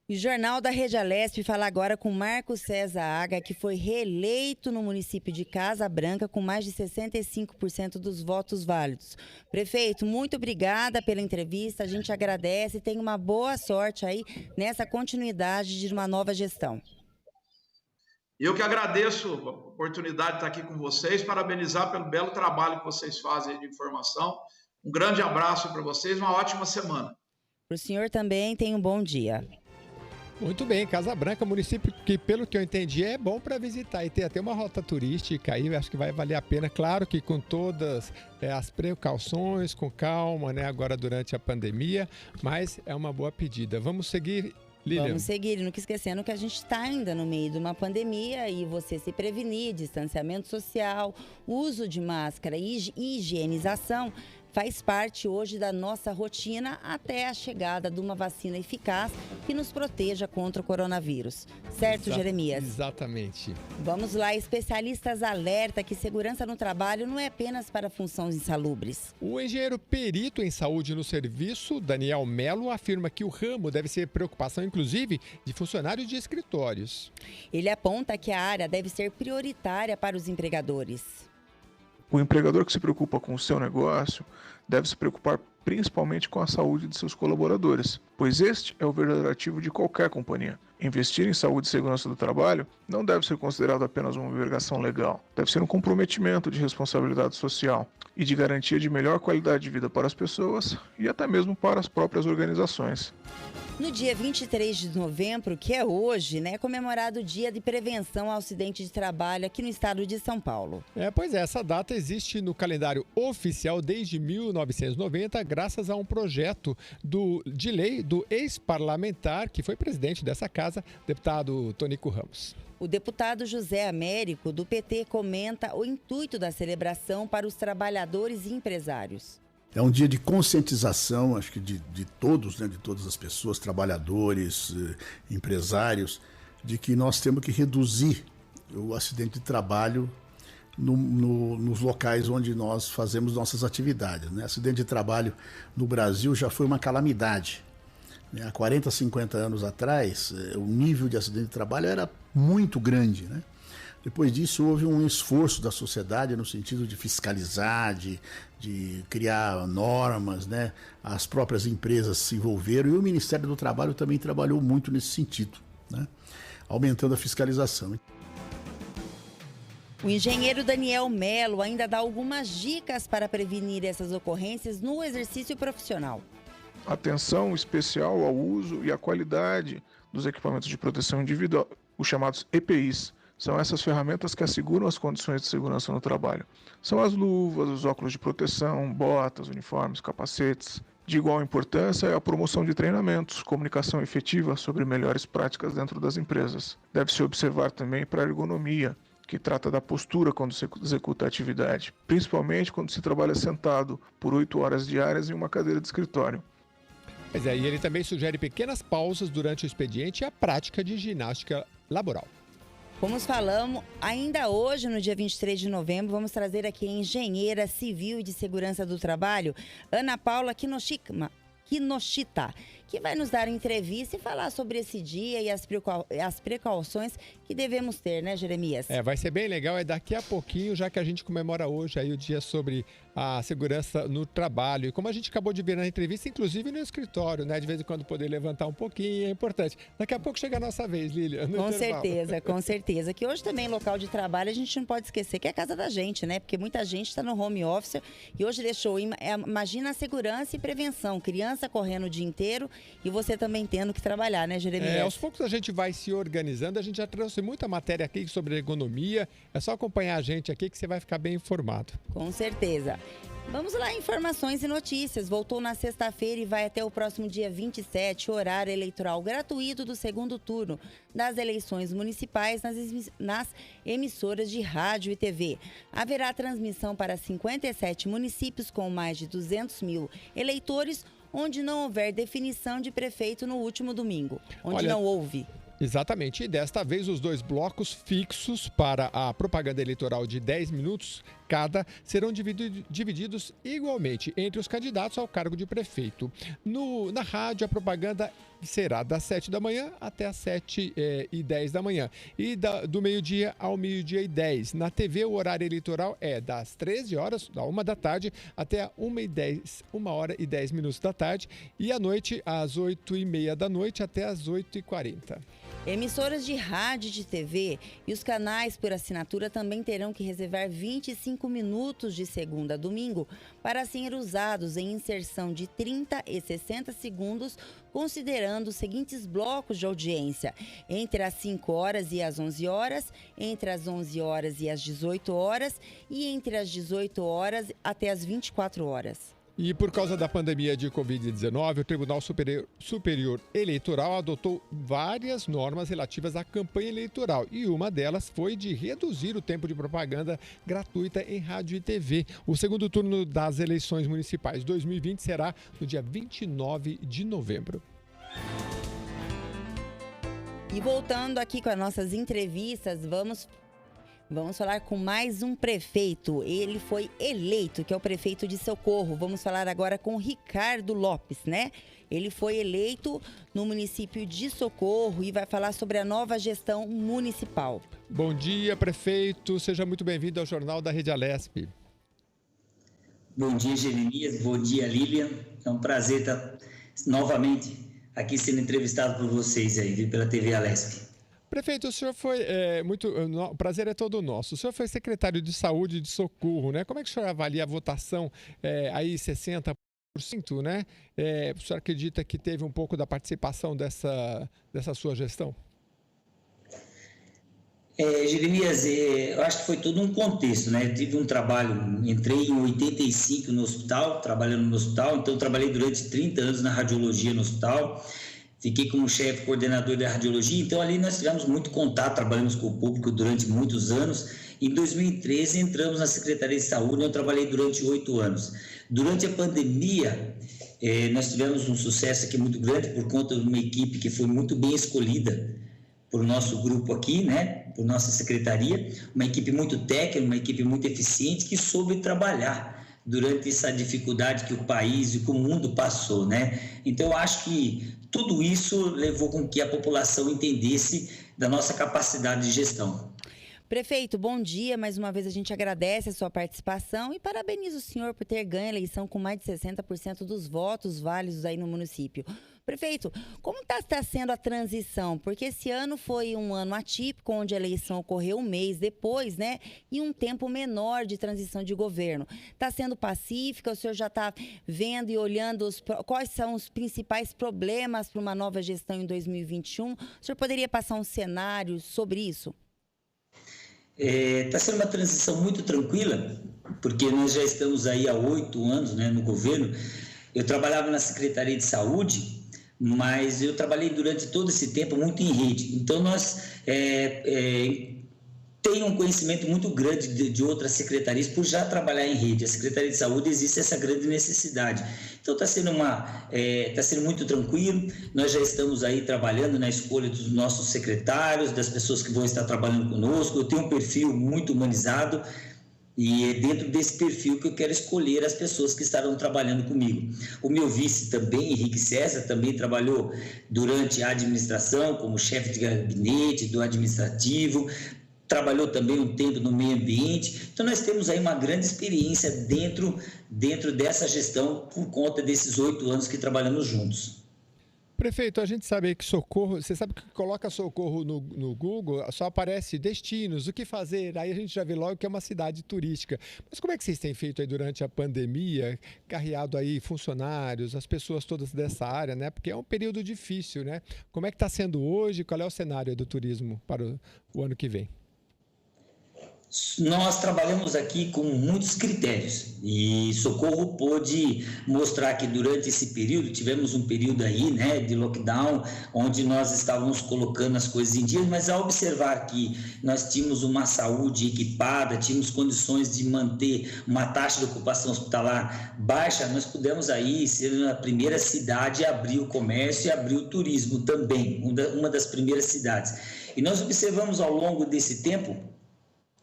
O Jornal da Rede Alesp fala agora com Marcos César Aga, que foi reeleito no município de Casabranca com mais de 65% dos votos válidos. Prefeito, muito obrigada pela entrevista, a gente agradece e tem uma boa sorte aí nessa continuidade de uma nova gestão. Eu que agradeço a oportunidade de estar aqui com vocês, parabenizar pelo belo trabalho que vocês fazem de informação. Um grande abraço para vocês, uma ótima semana. Para o senhor também, tenha um bom dia. Muito bem, Casabranca, município que, pelo que eu entendi, é bom para visitar e tem até uma rota turística aí, acho que vai valer a pena, claro que com todas as precauções, com calma, né, agora durante a pandemia, mas é uma boa pedida. Vamos seguir, Lilian? Vamos seguir, nunca esquecendo que a gente está ainda no meio de uma pandemia e você se prevenir, distanciamento social, uso de máscara e higienização faz parte hoje da nossa rotina até a chegada de uma vacina eficaz que nos proteja contra o coronavírus. Certo, Jeremias? Exatamente. Vamos lá, especialistas alertam que segurança no trabalho não é apenas para funções insalubres. O engenheiro perito em saúde no serviço, Daniel Melo, afirma que o ramo deve ser preocupação, inclusive, de funcionários de escritórios. Ele aponta que a área deve ser prioritária para os empregadores. O empregador que se preocupa com o seu negócio deve se preocupar principalmente com a saúde de seus colaboradores, pois este é o verdadeiro ativo de qualquer companhia. Investir em saúde e segurança do trabalho não deve ser considerado apenas uma obrigação legal, deve ser um comprometimento de responsabilidade social e de garantia de melhor qualidade de vida para as pessoas e até mesmo para as próprias organizações. No dia 23 de novembro, que é hoje, é comemorado o Dia de Prevenção ao Acidente de Trabalho aqui no estado de São Paulo. Pois é, essa data existe no calendário oficial desde 1990, graças a um projeto de lei do ex-parlamentar, que foi presidente dessa casa, deputado Tonico Ramos. O deputado José Américo, do PT, comenta o intuito da celebração para os trabalhadores e empresários. É um dia de conscientização, acho que de todos, de todas as pessoas, trabalhadores, empresários, de que nós temos que reduzir o acidente de trabalho nos locais onde nós fazemos nossas atividades. Acidente de trabalho no Brasil já foi uma calamidade. Há 40, 50 anos atrás, o nível de acidente de trabalho era muito grande, Depois disso, houve um esforço da sociedade no sentido de fiscalizar, de criar normas, As próprias empresas se envolveram e o Ministério do Trabalho também trabalhou muito nesse sentido, aumentando a fiscalização. O engenheiro Daniel Melo ainda dá algumas dicas para prevenir essas ocorrências no exercício profissional. Atenção especial ao uso e à qualidade dos equipamentos de proteção individual, os chamados EPIs. São essas ferramentas que asseguram as condições de segurança no trabalho. São as luvas, os óculos de proteção, botas, uniformes, capacetes. De igual importância é a promoção de treinamentos, comunicação efetiva sobre melhores práticas dentro das empresas. Deve-se observar também para a ergonomia, que trata da postura quando se executa a atividade, principalmente quando se trabalha sentado por 8 horas diárias em uma cadeira de escritório. Pois é, e ele também sugere pequenas pausas durante o expediente e a prática de ginástica laboral. Como falamos, ainda hoje, no dia 23 de novembro, vamos trazer aqui a engenheira civil e de segurança do trabalho, Ana Paula Kinoshita, que vai nos dar entrevista e falar sobre esse dia e as precauções que devemos ter, Jeremias? Vai ser bem legal, daqui a pouquinho, já que a gente comemora hoje aí o dia sobre a segurança no trabalho. E como a gente acabou de ver na entrevista, inclusive no escritório, de vez em quando poder levantar um pouquinho, é importante. Daqui a pouco chega a nossa vez, Lilian. Com certeza. Que hoje também, local de trabalho, a gente não pode esquecer que é a casa da gente, Porque muita gente está no home office e hoje deixou, imagina a segurança e prevenção, criança correndo o dia inteiro e você também tendo que trabalhar, Jeremias? Aos poucos a gente vai se organizando, a gente já trouxe muita matéria aqui sobre ergonomia, é só acompanhar a gente aqui que você vai ficar bem informado. Com certeza. Vamos lá, informações e notícias. Voltou na sexta-feira e vai até o próximo dia 27, horário eleitoral gratuito do segundo turno das eleições municipais nas emissoras de rádio e TV. Haverá transmissão para 57 municípios com mais de 200 mil eleitores, onde não houver definição de prefeito no último domingo. Não houve. Exatamente, e desta vez os 2 blocos fixos para a propaganda eleitoral de 10 minutos cada serão divididos igualmente entre os candidatos ao cargo de prefeito. Na rádio, a propaganda será das 7 da manhã até as 7h10 da manhã e do meio-dia ao meio-dia e 10. Na TV, o horário eleitoral é das 13 horas, da 1 da tarde, até 1h10 da tarde e à noite, às 8h30 da noite até às 8h40. Emissoras de rádio e de TV e os canais por assinatura também terão que reservar 25 minutos de segunda a domingo para serem usados em inserção de 30 e 60 segundos, considerando os seguintes blocos de audiência: entre as 5 horas e as 11 horas, entre as 11 horas e as 18 horas e entre as 18 horas até as 24 horas. E por causa da pandemia de Covid-19, o Tribunal Superior Eleitoral adotou várias normas relativas à campanha eleitoral. E uma delas foi de reduzir o tempo de propaganda gratuita em rádio e TV. O segundo turno das eleições municipais 2020 será no dia 29 de novembro. E voltando aqui com as nossas entrevistas, vamos falar com mais um prefeito. Ele foi eleito, que é o prefeito de Socorro. Vamos falar agora com Ricardo Lopes, né? Ele foi eleito no município de Socorro e vai falar sobre a nova gestão municipal. Bom dia, prefeito. Seja muito bem-vindo ao Jornal da Rede Alesp. Bom dia, Jeremias. Bom dia, Lilian. É um prazer estar novamente aqui sendo entrevistado por vocês aí, pela TV Alesp. Prefeito, o senhor foi o prazer é todo nosso. O senhor foi secretário de Saúde de Socorro, né? Como é que o senhor avalia a votação aí 60%, né? O senhor acredita que teve um pouco da participação dessa sua gestão? Jeremias, eu acho que foi todo um contexto, né? Eu tive um trabalho, entrei em 85 no hospital, trabalhando no hospital, então trabalhei durante 30 anos na radiologia no hospital, fiquei como chefe coordenador da radiologia, então ali nós tivemos muito contato, trabalhamos com o público durante muitos anos. Em 2013 entramos na Secretaria de Saúde, eu trabalhei durante 8 anos. Durante a pandemia, nós tivemos um sucesso aqui muito grande por conta de uma equipe que foi muito bem escolhida por nosso grupo aqui, né? Por nossa secretaria, uma equipe muito técnica, uma equipe muito eficiente que soube trabalhar durante essa dificuldade que o país e que o mundo passou, né? Então, eu acho que tudo isso levou com que a população entendesse da nossa capacidade de gestão. Prefeito, bom dia. Mais uma vez a gente agradece a sua participação e parabeniza o senhor por ter ganho a eleição com mais de 60% dos votos válidos aí no município. Prefeito, como está sendo a transição? Porque esse ano foi um ano atípico, onde a eleição ocorreu um mês depois, né? E um tempo menor de transição de governo. Está sendo pacífica? O senhor já está vendo e olhando quais são os principais problemas para uma nova gestão em 2021? O senhor poderia passar um cenário sobre isso? Está sendo uma transição muito tranquila, porque nós já estamos aí há 8 anos, né, no governo. Eu trabalhava na Secretaria de Saúde, mas eu trabalhei durante todo esse tempo muito em rede. Então, nós temos um conhecimento muito grande de outras secretarias por já trabalhar em rede. A Secretaria de Saúde existe essa grande necessidade. Então, está sendo muito tranquilo. Nós já estamos aí trabalhando na escolha dos nossos secretários, das pessoas que vão estar trabalhando conosco. Eu tenho um perfil muito humanizado, e é dentro desse perfil que eu quero escolher as pessoas que estarão trabalhando comigo. O meu vice também, Henrique César, também trabalhou durante a administração como chefe de gabinete do administrativo, trabalhou também um tempo no meio ambiente. Então, nós temos aí uma grande experiência dentro dessa gestão por conta desses 8 anos que trabalhamos juntos. Prefeito, a gente sabe que Socorro, você sabe que coloca Socorro no Google, só aparece destinos, o que fazer, aí a gente já vê logo que é uma cidade turística. Mas como é que vocês têm feito aí durante a pandemia, carreado aí funcionários, as pessoas todas dessa área, né? Porque é um período difícil, né? Como é que está sendo hoje, qual é o cenário do turismo para o ano que vem? Nós trabalhamos aqui com muitos critérios e Socorro pôde mostrar que durante esse período, tivemos um período aí, né, de lockdown, onde nós estávamos colocando as coisas em dia, mas ao observar que nós tínhamos uma saúde equipada, tínhamos condições de manter uma taxa de ocupação hospitalar baixa, nós pudemos aí ser a primeira cidade a abrir o comércio e abrir o turismo também, uma das primeiras cidades. E nós observamos ao longo desse tempo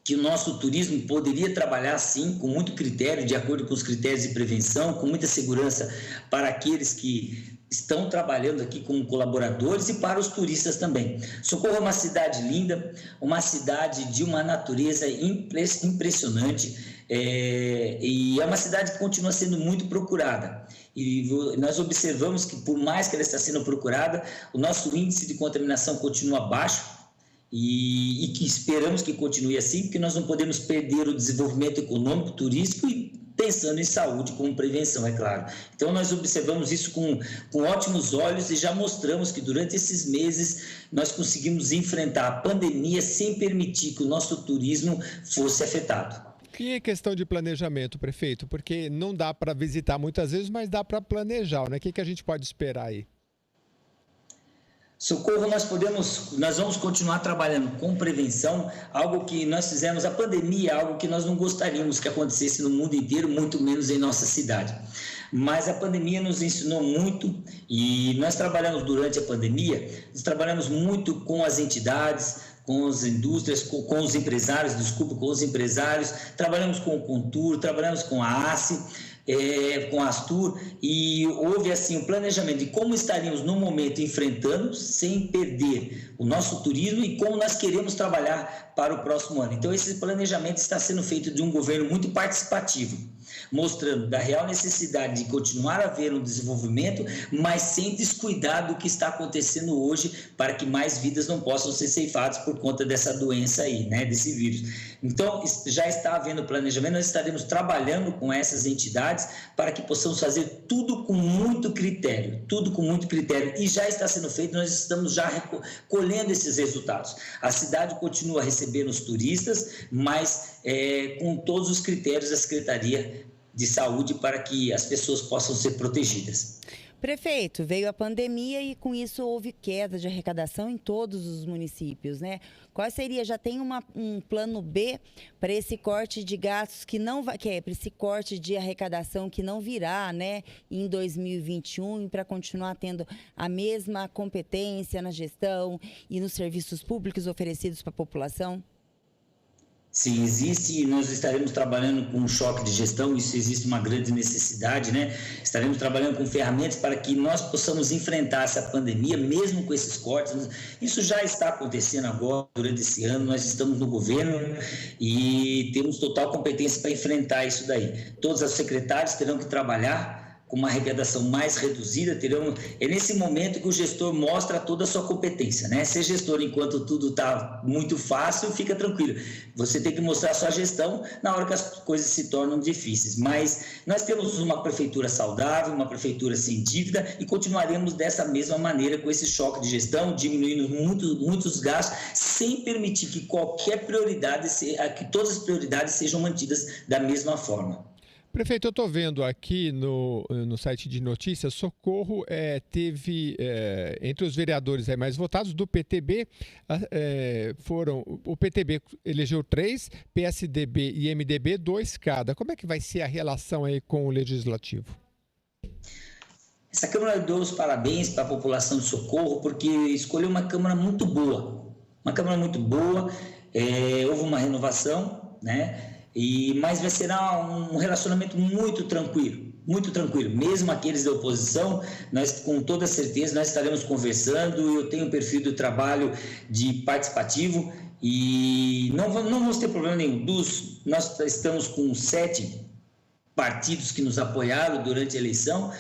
que o nosso turismo poderia trabalhar, sim, com muito critério, de acordo com os critérios de prevenção, com muita segurança para aqueles que estão trabalhando aqui como colaboradores e para os turistas também. Socorro é uma cidade linda, uma cidade de uma natureza impressionante, e é uma cidade que continua sendo muito procurada. E nós observamos que, por mais que ela está sendo procurada, o nosso índice de contaminação continua baixo, e que esperamos que continue assim, porque nós não podemos perder o desenvolvimento econômico, turístico e pensando em saúde como prevenção, é claro. Então, nós observamos isso com ótimos olhos e já mostramos que durante esses meses nós conseguimos enfrentar a pandemia sem permitir que o nosso turismo fosse afetado. E em questão de planejamento, prefeito? Porque não dá para visitar muitas vezes, mas dá para planejar, né? O que a gente pode esperar aí? Socorro, nós vamos continuar trabalhando com prevenção, algo que nós fizemos, a pandemia é algo que nós não gostaríamos que acontecesse no mundo inteiro, muito menos em nossa cidade. mas a pandemia nos ensinou muito e nós trabalhamos durante a pandemia, nós trabalhamos muito com as entidades, com as indústrias, com os empresários, trabalhamos com o Contur, trabalhamos com a ACE, com a Astur, e houve assim um planejamento de como estaríamos no momento enfrentando, sem perder o nosso turismo e como nós queremos trabalhar para o próximo ano. Então esse planejamento está sendo feito de um governo muito participativo, mostrando da real necessidade de continuar a haver um desenvolvimento, mas sem descuidar do que está acontecendo hoje, para que mais vidas não possam ser ceifadas por conta dessa doença aí, né, desse vírus. Então, já está havendo planejamento, nós estaremos trabalhando com essas entidades para que possamos fazer tudo com muito critério, e já está sendo feito, nós estamos já colhendo esses resultados. A cidade continua recebendo os turistas, mas com todos os critérios da Secretaria de Saúde para que as pessoas possam ser protegidas. Prefeito, veio a pandemia e com isso houve queda de arrecadação em todos os municípios, né? Qual seria, já tem um plano B para esse corte de gastos que não vai, para esse corte de arrecadação que não virá, né, em 2021, e para continuar tendo a mesma competência na gestão e nos serviços públicos oferecidos para a população? Sim, existe, e nós estaremos trabalhando com um choque de gestão, isso existe uma grande necessidade, né? Estaremos trabalhando com ferramentas para que nós possamos enfrentar essa pandemia, mesmo com esses cortes. Isso já está acontecendo agora, durante esse ano, nós estamos no governo e temos total competência para enfrentar isso daí. Todos os secretários terão que trabalhar com uma arrecadação mais reduzida, é nesse momento que o gestor mostra toda a sua competência, né? Ser gestor enquanto tudo está muito fácil, fica tranquilo. Você tem que mostrar a sua gestão na hora que as coisas se tornam difíceis. Mas nós temos uma prefeitura saudável, uma prefeitura sem dívida e continuaremos dessa mesma maneira com esse choque de gestão, diminuindo muitos gastos, sem permitir que qualquer prioridade, que todas as prioridades sejam mantidas da mesma forma. Prefeito, eu estou vendo aqui no site de notícias, Socorro teve, entre os vereadores mais votados do PTB, o PTB elegeu 3, PSDB e MDB 2 cada. Como é que vai ser a relação aí com o Legislativo? Essa Câmara deu os parabéns para a população de Socorro, porque escolheu uma Câmara muito boa. Houve uma renovação, né? Mas será um relacionamento muito tranquilo, mesmo aqueles da oposição, nós com toda certeza nós estaremos conversando. Eu tenho um perfil do trabalho de participativo e não vamos ter problema nenhum. Nós estamos com 7 partidos que nos apoiaram durante a eleição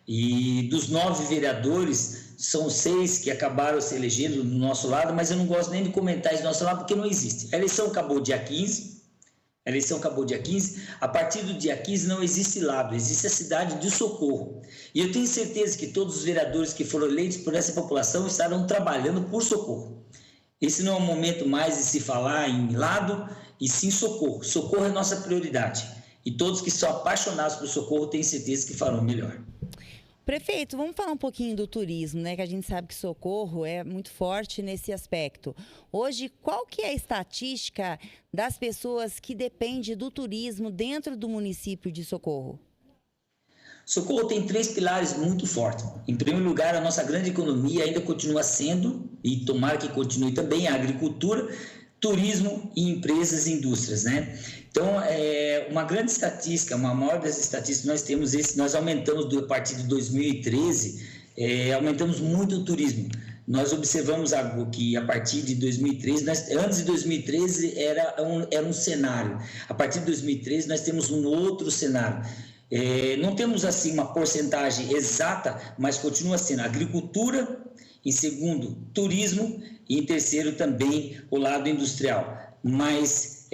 e dos 9 vereadores, são 6 que acabaram se elegendo do nosso lado, mas eu não gosto nem de comentar isso do nosso lado porque não existe. A eleição acabou dia 15, a partir do dia 15 não existe lado, existe a cidade de Socorro. E eu tenho certeza que todos os vereadores que foram eleitos por essa população estarão trabalhando por Socorro. Esse não é o momento mais de se falar em lado, e sim Socorro. Socorro é nossa prioridade. E todos que são apaixonados por Socorro têm certeza que farão melhor. Prefeito, vamos falar um pouquinho do turismo, né? Que a gente sabe que Socorro é muito forte nesse aspecto. Hoje, qual que é a estatística das pessoas que dependem do turismo dentro do município de Socorro? Socorro tem 3 pilares muito fortes. Em primeiro lugar, a nossa grande economia ainda continua sendo, e tomara que continue também, a agricultura, turismo e empresas e indústrias, né? Então, uma grande estatística, uma maior das estatísticas que nós temos, nós aumentamos a partir de 2013, aumentamos muito o turismo. Nós observamos algo que a partir de 2013, antes de 2013 era um cenário, a partir de 2013 nós temos um outro cenário. Não temos assim uma porcentagem exata, mas continua sendo agricultura, em segundo, turismo e em terceiro também o lado industrial. Mas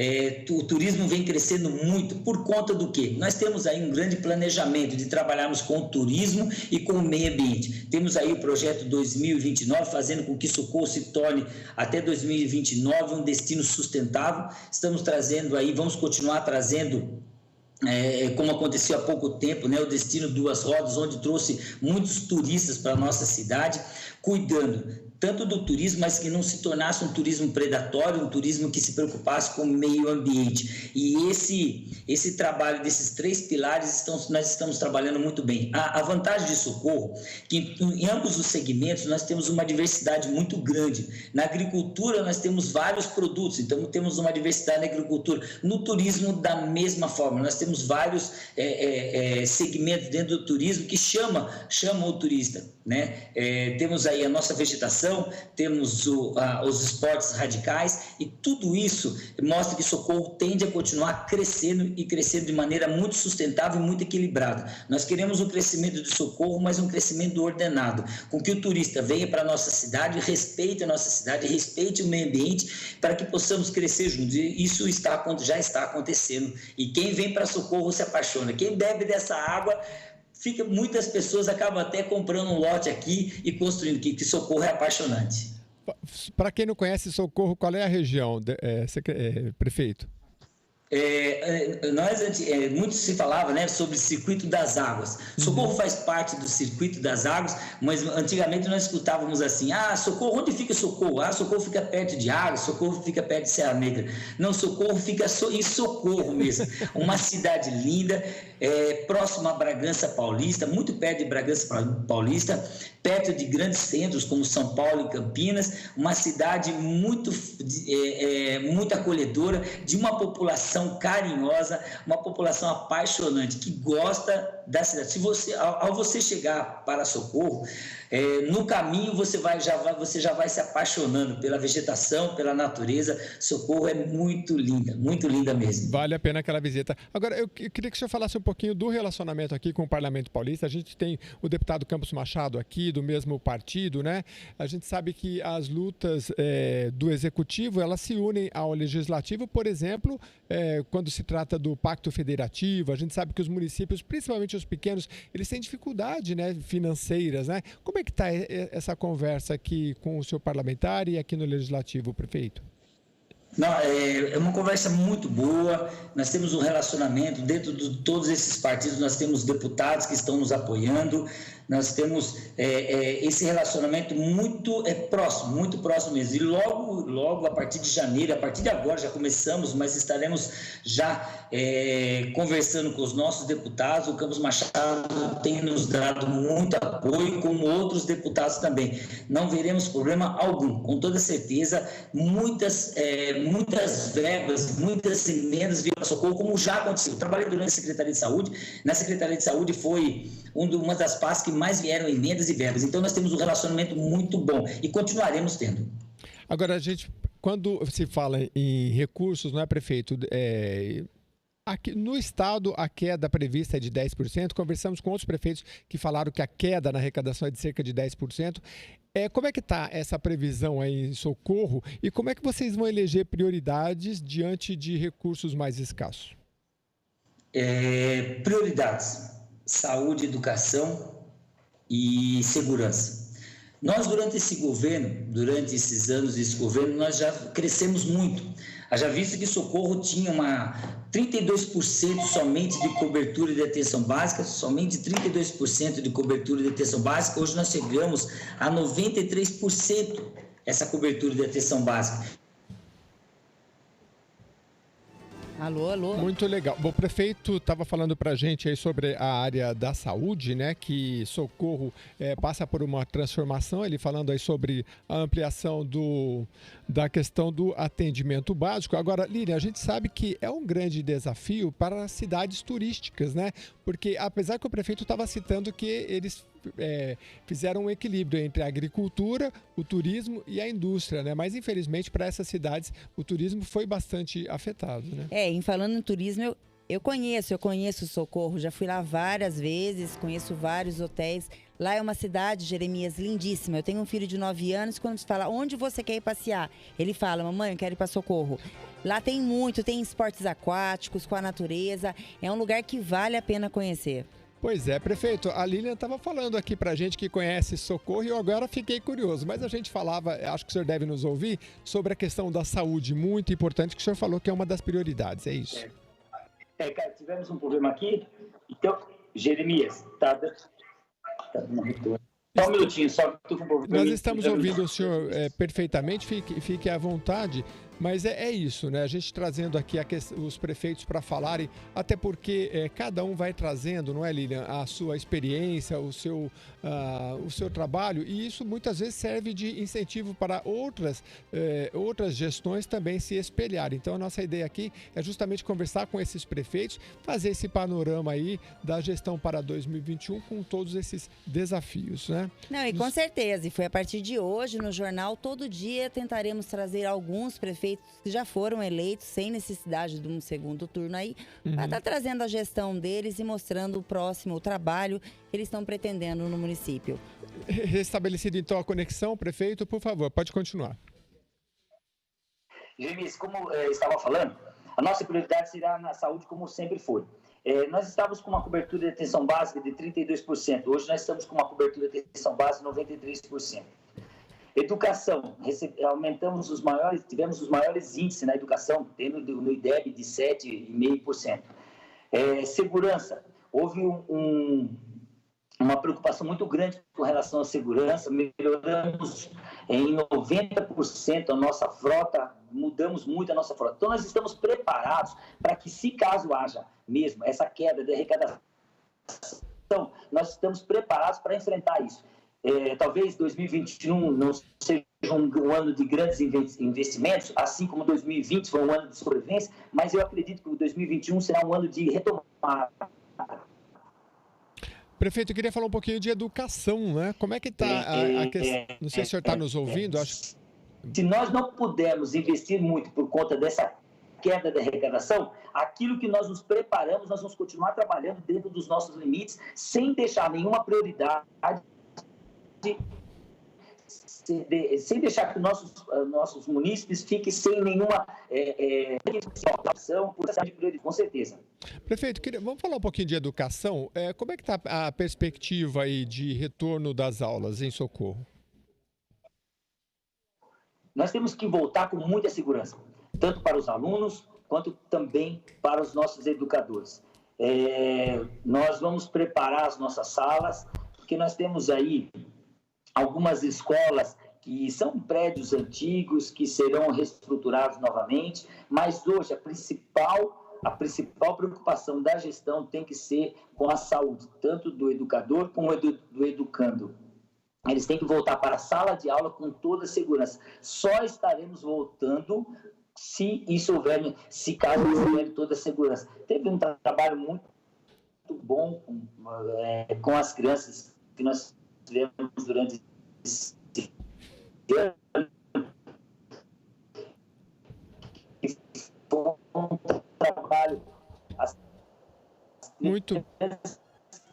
o turismo vem crescendo muito por conta do quê? Nós temos aí um grande planejamento de trabalharmos com o turismo e com o meio ambiente. Temos aí o projeto 2029, fazendo com que Socorro se torne até 2029 um destino sustentável. Estamos trazendo aí, vamos continuar trazendo, como aconteceu há pouco tempo, né, o Destino Duas Rodas, onde trouxe muitos turistas para a nossa cidade, cuidando tanto do turismo, mas que não se tornasse um turismo predatório, um turismo que se preocupasse com o meio ambiente. E esse trabalho desses 3 pilares nós estamos trabalhando muito bem. A vantagem de Socorro, que em ambos os segmentos nós temos uma diversidade muito grande. Na agricultura nós temos vários produtos, então temos uma diversidade na agricultura. No turismo, da mesma forma, nós temos vários segmentos dentro do turismo que chamam o turista, né? Temos aí a nossa vegetação, temos os esportes radicais, e tudo isso mostra que Socorro tende a continuar crescendo e crescendo de maneira muito sustentável e muito equilibrada. Nós queremos um crescimento de Socorro, mas um crescimento ordenado, com que o turista venha para a nossa cidade, respeite a nossa cidade, respeite o meio ambiente, para que possamos crescer juntos. E isso já está acontecendo. E quem vem para Socorro se apaixona. Quem bebe dessa água, muitas pessoas acabam até comprando um lote aqui e construindo, que Socorro é apaixonante. Para quem não conhece Socorro, qual é a região, prefeito? Muito se falava, né, sobre o circuito das águas. Socorro faz parte do circuito das águas, mas antigamente nós escutávamos assim: Socorro, onde fica Socorro? Socorro fica perto de água, Socorro fica perto de Serra Negra. Não, Socorro fica em Socorro mesmo. Uma cidade linda, próxima a Bragança Paulista, muito perto de Bragança Paulista, perto de grandes centros como São Paulo e Campinas, uma cidade muito acolhedora, de uma população carinhosa, uma população apaixonante, que gosta da cidade. Ao você chegar para Socorro, no caminho você já vai se apaixonando pela vegetação, pela natureza. Socorro é muito linda mesmo. Vale a pena aquela visita. Agora, eu queria que o senhor falasse um pouquinho do relacionamento aqui com o Parlamento Paulista. A gente tem o deputado Campos Machado aqui, do mesmo partido, né? A gente sabe que as lutas do Executivo, elas se unem ao Legislativo, por exemplo, quando se trata do Pacto Federativo. A gente sabe que os municípios, principalmente os pequenos, eles têm dificuldade, né, financeiras, né? Como é que está essa conversa aqui com o seu parlamentar e aqui no Legislativo, prefeito? Não, é uma conversa muito boa. Nós temos um relacionamento dentro de todos esses partidos. Nós temos deputados que estão nos apoiando. Nós temos esse relacionamento muito próximo mesmo. E logo, a partir de janeiro, a partir de agora, já começamos, mas estaremos já conversando com os nossos deputados. O Campos Machado tem nos dado muito apoio, como outros deputados também. Não veremos problema algum. Com toda certeza, muitas verbas, muitas emendas viram para Socorro, como já aconteceu. Eu trabalhei durante a Secretaria de Saúde. Na Secretaria de Saúde foi uma das pastas que mais vieram emendas e verbas. Então, nós temos um relacionamento muito bom e continuaremos tendo. Agora, quando se fala em recursos, não é, prefeito? Aqui no estado, a queda prevista é de 10%. Conversamos com outros prefeitos que falaram que a queda na arrecadação é de cerca de 10%. Como é que está essa previsão aí em Socorro e como é que vocês vão eleger prioridades diante de recursos mais escassos? Prioridades: saúde, educação e segurança. Nós, durante esses anos desse governo, nós já crescemos muito. Haja visto que Socorro tinha 32% somente de cobertura de atenção básica, somente 32% de cobertura de atenção básica. Hoje nós chegamos a 93% essa cobertura de atenção básica. Alô? Muito legal. Bom, o prefeito estava falando para a gente aí sobre a área da saúde, né? Que Socorro passa por uma transformação. Ele falando aí sobre a ampliação da questão do atendimento básico. Agora, Lília, a gente sabe que é um grande desafio para as cidades turísticas, né? Porque apesar que o prefeito estava citando que eles fizeram um equilíbrio entre a agricultura, o turismo e a indústria, né? Mas infelizmente para essas cidades o turismo foi bastante afetado, né? Em falando em turismo, eu conheço Socorro, já fui lá várias vezes, conheço vários hotéis. Lá é uma cidade, Jeremias, lindíssima. Eu tenho um filho de 9 anos, quando se fala onde você quer ir passear, ele fala: mamãe, eu quero ir para Socorro. Lá tem esportes aquáticos com a natureza, é um lugar que vale a pena conhecer. Pois é, prefeito, a Lilian estava falando aqui pra gente que conhece Socorro e eu agora fiquei curioso, mas a gente falava, acho que o senhor deve nos ouvir, sobre a questão da saúde, muito importante, que o senhor falou que é uma das prioridades, é isso? Cara, tivemos um problema aqui, então, Jeremias, tá dando retorno. Só um minutinho, só que estou com problema. Nós estamos ouvindo o senhor perfeitamente, fique à vontade, mas é isso, né? A gente trazendo aqui os prefeitos para falarem, até porque cada um vai trazendo, não é, Lilian, a sua experiência, o seu trabalho, e isso muitas vezes serve de incentivo para outras gestões também se espelharem. Então a nossa ideia aqui é justamente conversar com esses prefeitos, fazer esse panorama aí da gestão para 2021 com todos esses desafios, né? Não, e com certeza, e foi a partir de hoje no jornal, todo dia tentaremos trazer alguns prefeitos que já foram eleitos sem necessidade de um segundo turno aí, para estar trazendo a gestão deles e mostrando o trabalho que eles estão pretendendo no município. Restabelecida então a conexão, prefeito, por favor, pode continuar. Jeremias, como estava falando, a nossa prioridade será na saúde como sempre foi. Nós estávamos com uma cobertura de atenção básica de 32%. Hoje nós estamos com uma cobertura de atenção básica de 93%. Educação, tivemos os maiores índices na educação, tendo no IDEB de 7,5%. Segurança, houve uma preocupação muito grande com relação à segurança, melhoramos em 90% a nossa frota, mudamos muito a nossa frota. Então, nós estamos preparados para que, se caso haja mesmo essa queda de arrecadação, nós estamos preparados para enfrentar isso. Talvez 2021 não seja um ano de grandes investimentos, assim como 2020 foi um ano de sobrevivência, mas eu acredito que o 2021 será um ano de retomada. Prefeito, eu queria falar um pouquinho de educação, né? Como é que está a questão? Não sei se o senhor está nos ouvindo. Se nós não pudermos investir muito por conta dessa queda de arrecadação, aquilo que nós nos preparamos, nós vamos continuar trabalhando dentro dos nossos limites, sem deixar nenhuma prioridade, sem deixar que nossos munícipes fiquem sem nenhuma ação, com certeza. Prefeito, vamos falar um pouquinho de educação. Como é que está a perspectiva aí de retorno das aulas em Socorro? Nós temos que voltar com muita segurança, tanto para os alunos, quanto também para os nossos educadores. Nós vamos preparar as nossas salas, porque nós temos aí algumas escolas que são prédios antigos, que serão reestruturados novamente, mas hoje a principal preocupação da gestão tem que ser com a saúde, tanto do educador como do educando. Eles têm que voltar para a sala de aula com toda a segurança. Só estaremos voltando se caso houver toda a segurança. Teve um trabalho muito bom com as crianças que nós tivemos durante esse ano. Foi um trabalho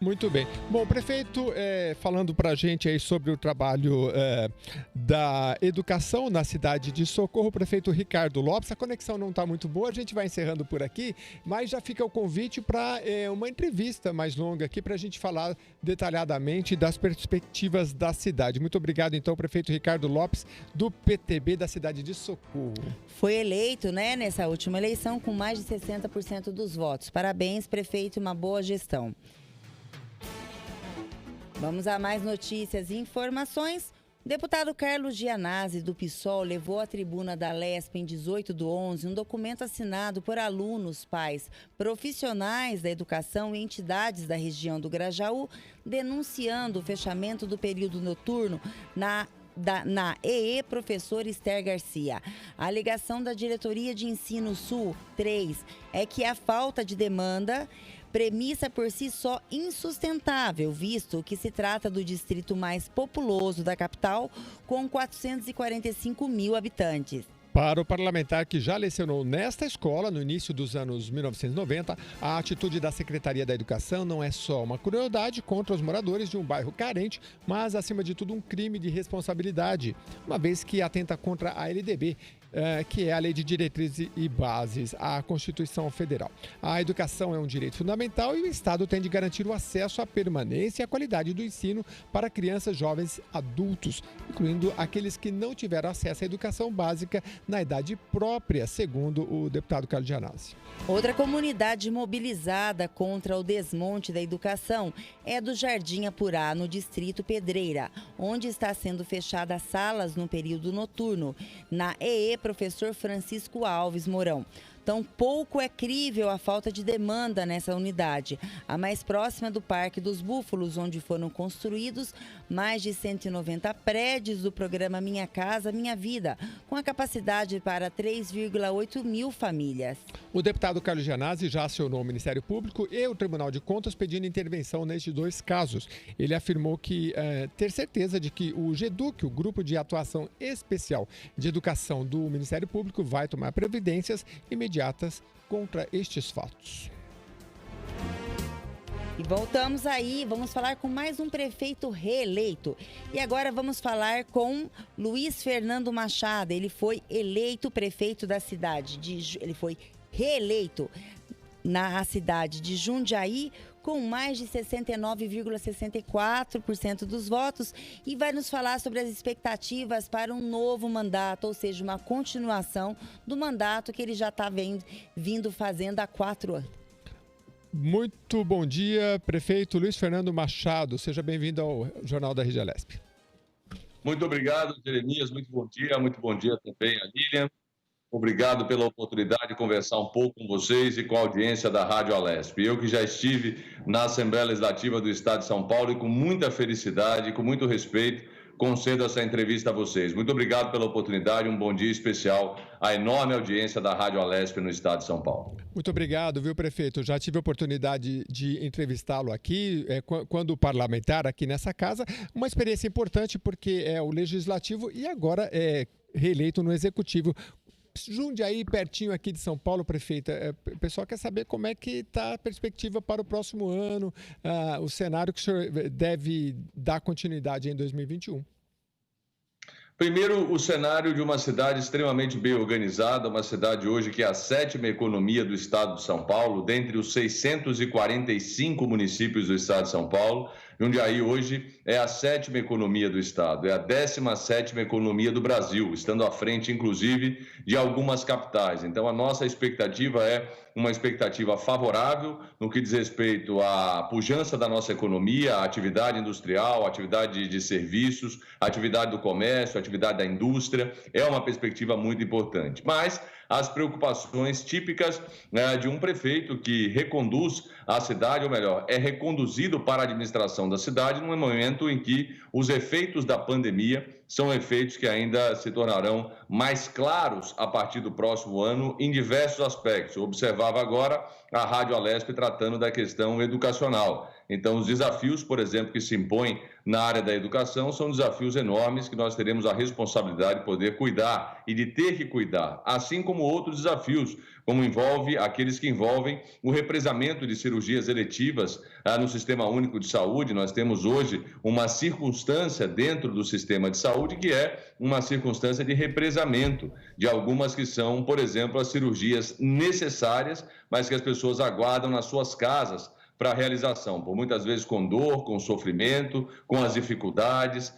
Muito bem. Bom, prefeito, falando para a gente aí sobre o trabalho da educação na cidade de Socorro, o prefeito Ricardo Lopes. A conexão não está muito boa, a gente vai encerrando por aqui, mas já fica o convite para uma entrevista mais longa aqui para a gente falar detalhadamente das perspectivas da cidade. Muito obrigado, então, prefeito Ricardo Lopes, do PTB da cidade de Socorro. Foi eleito, nessa última eleição com mais de 60% dos votos. Parabéns, prefeito, uma boa gestão. Vamos a mais notícias e informações. O deputado Carlos Gianazzi, do PSOL, levou à tribuna da Lesp em 18/11 um documento assinado por alunos, pais, profissionais da educação e entidades da região do Grajaú, denunciando o fechamento do período noturno na EE Professor Esther Garcia. A alegação da Diretoria de Ensino Sul 3 é que a falta de demanda, premissa por si só insustentável, visto que se trata do distrito mais populoso da capital, com 445 mil habitantes. Para o parlamentar que já lecionou nesta escola no início dos anos 1990, a atitude da Secretaria da Educação não é só uma crueldade contra os moradores de um bairro carente, mas, acima de tudo, um crime de responsabilidade, uma vez que atenta contra a LDB que é a Lei de Diretrizes e Bases, a Constituição Federal. A educação é um direito fundamental e o Estado tem de garantir o acesso à permanência e à qualidade do ensino para crianças, jovens, adultos, incluindo aqueles que não tiveram acesso à educação básica na idade própria, segundo o deputado Carlos Gianazzi. Outra comunidade mobilizada contra o desmonte da educação é do Jardim Apurá, no distrito Pedreira, onde está sendo fechadas salas no período noturno. Na EE, professor Francisco Alves Mourão. Tampouco é crível a falta de demanda nessa unidade, a mais próxima do Parque dos Búfalos, onde foram construídos mais de 190 prédios do programa Minha Casa Minha Vida, com a capacidade para 3,8 mil famílias. O deputado Carlos Gianazzi já acionou o Ministério Público e o Tribunal de Contas pedindo intervenção nestes 2 casos. Ele afirmou que ter certeza de que o GEDUC, o Grupo de Atuação Especial de Educação do Ministério Público, vai tomar providências imediatas contra estes fatos. E voltamos aí, vamos falar com mais um prefeito reeleito. E agora vamos falar com Luiz Fernando Machado. Ele foi eleito prefeito da cidade ele foi reeleito na cidade de Jundiaí com mais de 69,64% dos votos e vai nos falar sobre as expectativas para um novo mandato, ou seja, uma continuação do mandato que ele já está vindo fazendo há 4 anos. Muito bom dia, prefeito Luiz Fernando Machado. Seja bem-vindo ao Jornal da Rede Alesp. Muito obrigado, Jeremias. Muito bom dia também a Lilian. Obrigado pela oportunidade de conversar um pouco com vocês e com a audiência da Rádio Alesp. Eu que já estive na Assembleia Legislativa do Estado de São Paulo e com muita felicidade e com muito respeito concedo essa entrevista a vocês. Muito obrigado pela oportunidade, um bom dia especial à enorme audiência da Rádio Alesp no Estado de São Paulo. Muito obrigado, viu, prefeito? Já tive a oportunidade de entrevistá-lo aqui, quando parlamentar aqui nessa casa. Uma experiência importante porque é o Legislativo e agora é reeleito no Executivo. Jundiaí, pertinho aqui de São Paulo, prefeita. O pessoal quer saber como é que está a perspectiva para o próximo ano, o cenário que o senhor deve dar continuidade em 2021. Primeiro, o cenário de uma cidade extremamente bem organizada, uma cidade hoje que é a 7ª economia do Estado de São Paulo, dentre os 645 municípios do Estado de São Paulo. Jundiaí hoje é a 7ª economia do Estado, é a 17ª economia do Brasil, estando à frente, inclusive, de algumas capitais. Então, a nossa expectativa é uma expectativa favorável no que diz respeito à pujança da nossa economia, à atividade industrial, à atividade de serviços, à atividade do comércio, à atividade da indústria. É uma perspectiva muito importante. Mas as preocupações típicas de um prefeito que reconduz a cidade, ou melhor, é reconduzido para a administração da cidade num momento em que os efeitos da pandemia são efeitos que ainda se tornarão mais claros a partir do próximo ano em diversos aspectos. Eu observava agora a Rádio Alesp tratando da questão educacional. Então, os desafios, por exemplo, que se impõem na área da educação são desafios enormes que nós teremos a responsabilidade de poder cuidar e de ter que cuidar, assim como outros desafios, como aqueles que envolvem o represamento de cirurgias eletivas no Sistema Único de Saúde. Nós temos hoje uma circunstância dentro do sistema de saúde que é uma circunstância de represamento de algumas que são, por exemplo, as cirurgias necessárias, mas que as pessoas aguardam nas suas casas para a realização, por muitas vezes com dor, com sofrimento, com as dificuldades,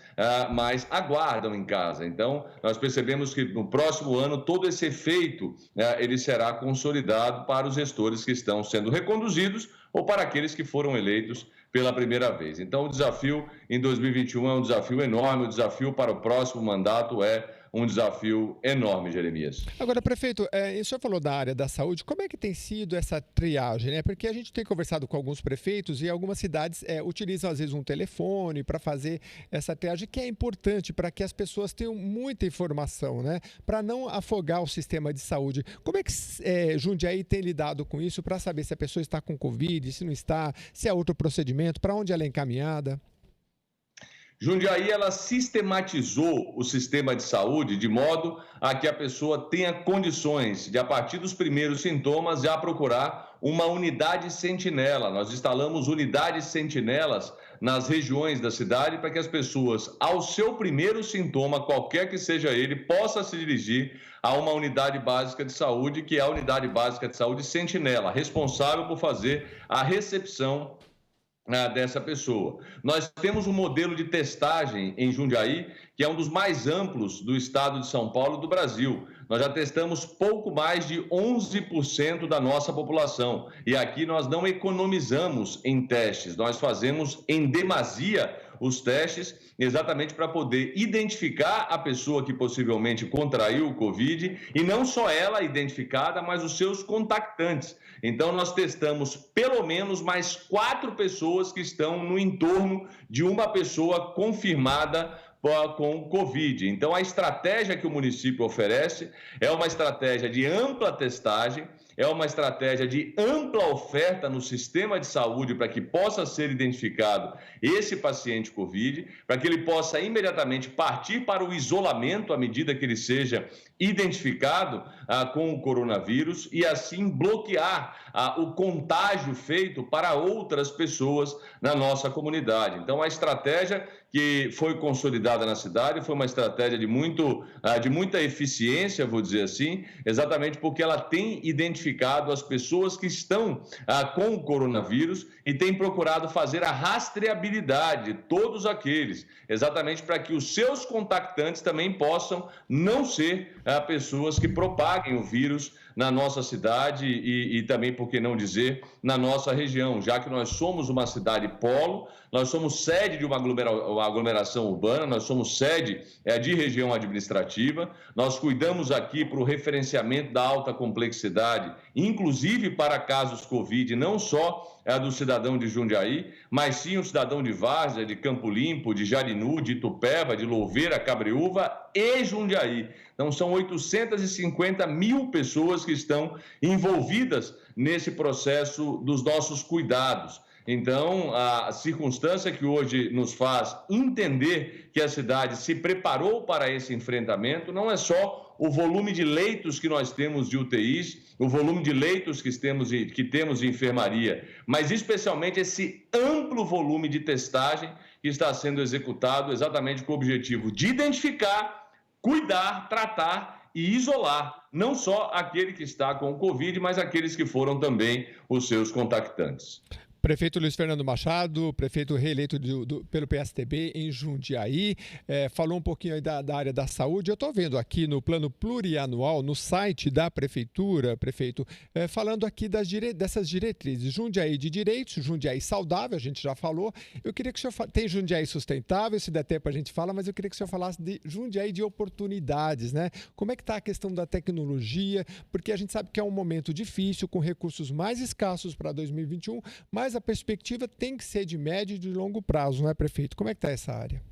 mas aguardam em casa. Então, nós percebemos que no próximo ano todo esse efeito ele será consolidado para os gestores que estão sendo reconduzidos ou para aqueles que foram eleitos pela primeira vez. Então, o desafio em 2021 é um desafio enorme, o desafio para o próximo mandato é um desafio enorme, Jeremias. Agora, prefeito, o senhor falou da área da saúde, como é que tem sido essa triagem, né? Porque a gente tem conversado com alguns prefeitos e algumas cidades utilizam, às vezes, um telefone para fazer essa triagem, que é importante para que as pessoas tenham muita informação, né? Para não afogar o sistema de saúde. Como é que Jundiaí tem lidado com isso para saber se a pessoa está com Covid, se não está, se é outro procedimento, para onde ela é encaminhada? Jundiaí, ela sistematizou o sistema de saúde de modo a que a pessoa tenha condições de, a partir dos primeiros sintomas, já procurar uma unidade sentinela. Nós instalamos unidades sentinelas nas regiões da cidade para que as pessoas, ao seu primeiro sintoma, qualquer que seja ele, possa se dirigir a uma unidade básica de saúde, que é a unidade básica de saúde sentinela, responsável por fazer a recepção dessa pessoa. Nós temos um modelo de testagem em Jundiaí, que é um dos mais amplos do estado de São Paulo e do Brasil. Nós já testamos pouco mais de 11% da nossa população. E aqui nós não economizamos em testes, nós fazemos em demasia os testes, exatamente para poder identificar a pessoa que possivelmente contraiu o Covid, e não só ela identificada, mas os seus contactantes. Então, nós testamos pelo menos mais 4 pessoas que estão no entorno de uma pessoa confirmada com Covid. Então, a estratégia que o município oferece é uma estratégia de ampla testagem, é uma estratégia de ampla oferta no sistema de saúde para que possa ser identificado esse paciente Covid, para que ele possa imediatamente partir para o isolamento à medida que ele seja identificado com o coronavírus e assim bloquear o contágio feito para outras pessoas na nossa comunidade. Então, a estratégia que foi consolidada na cidade foi uma estratégia de muita eficiência, vou dizer assim, exatamente porque ela tem identificado as pessoas que estão com o coronavírus e tem procurado fazer a rastreabilidade de todos aqueles, exatamente para que os seus contactantes também possam não ser pessoas que propaguem o vírus na nossa cidade e também, por que não dizer, na nossa região, já que nós somos uma cidade polo, nós somos sede de uma aglomeração urbana, nós somos sede de região administrativa, nós cuidamos aqui para o referenciamento da alta complexidade, inclusive para casos Covid, não só do cidadão de Jundiaí, mas sim o cidadão de Várzea, de Campo Limpo, de Jarinu, de Itupeva, de Louveira, Cabreúva e Jundiaí. Então, são 850 mil pessoas que estão envolvidas nesse processo dos nossos cuidados. Então, a circunstância que hoje nos faz entender que a cidade se preparou para esse enfrentamento não é só o volume de leitos que nós temos de UTIs, o volume de leitos que temos de enfermaria, mas especialmente esse amplo volume de testagem que está sendo executado exatamente com o objetivo de identificar, cuidar, tratar e isolar não só aquele que está com o Covid, mas aqueles que foram também os seus contactantes. Prefeito Luiz Fernando Machado, prefeito reeleito pelo PSTB em Jundiaí, falou um pouquinho aí da área da saúde. Eu estou vendo aqui no plano plurianual, no site da prefeitura, prefeito, falando aqui dessas diretrizes. Jundiaí de direitos, Jundiaí saudável, a gente já falou. Eu queria que o senhor tem Jundiaí sustentável, se der tempo a gente fala, mas eu queria que o senhor falasse de Jundiaí de oportunidades, né? Como é que está a questão da tecnologia? Porque a gente sabe que é um momento difícil, com recursos mais escassos para 2021, mas a perspectiva tem que ser de médio e de longo prazo, não é, prefeito? Como é que está essa área?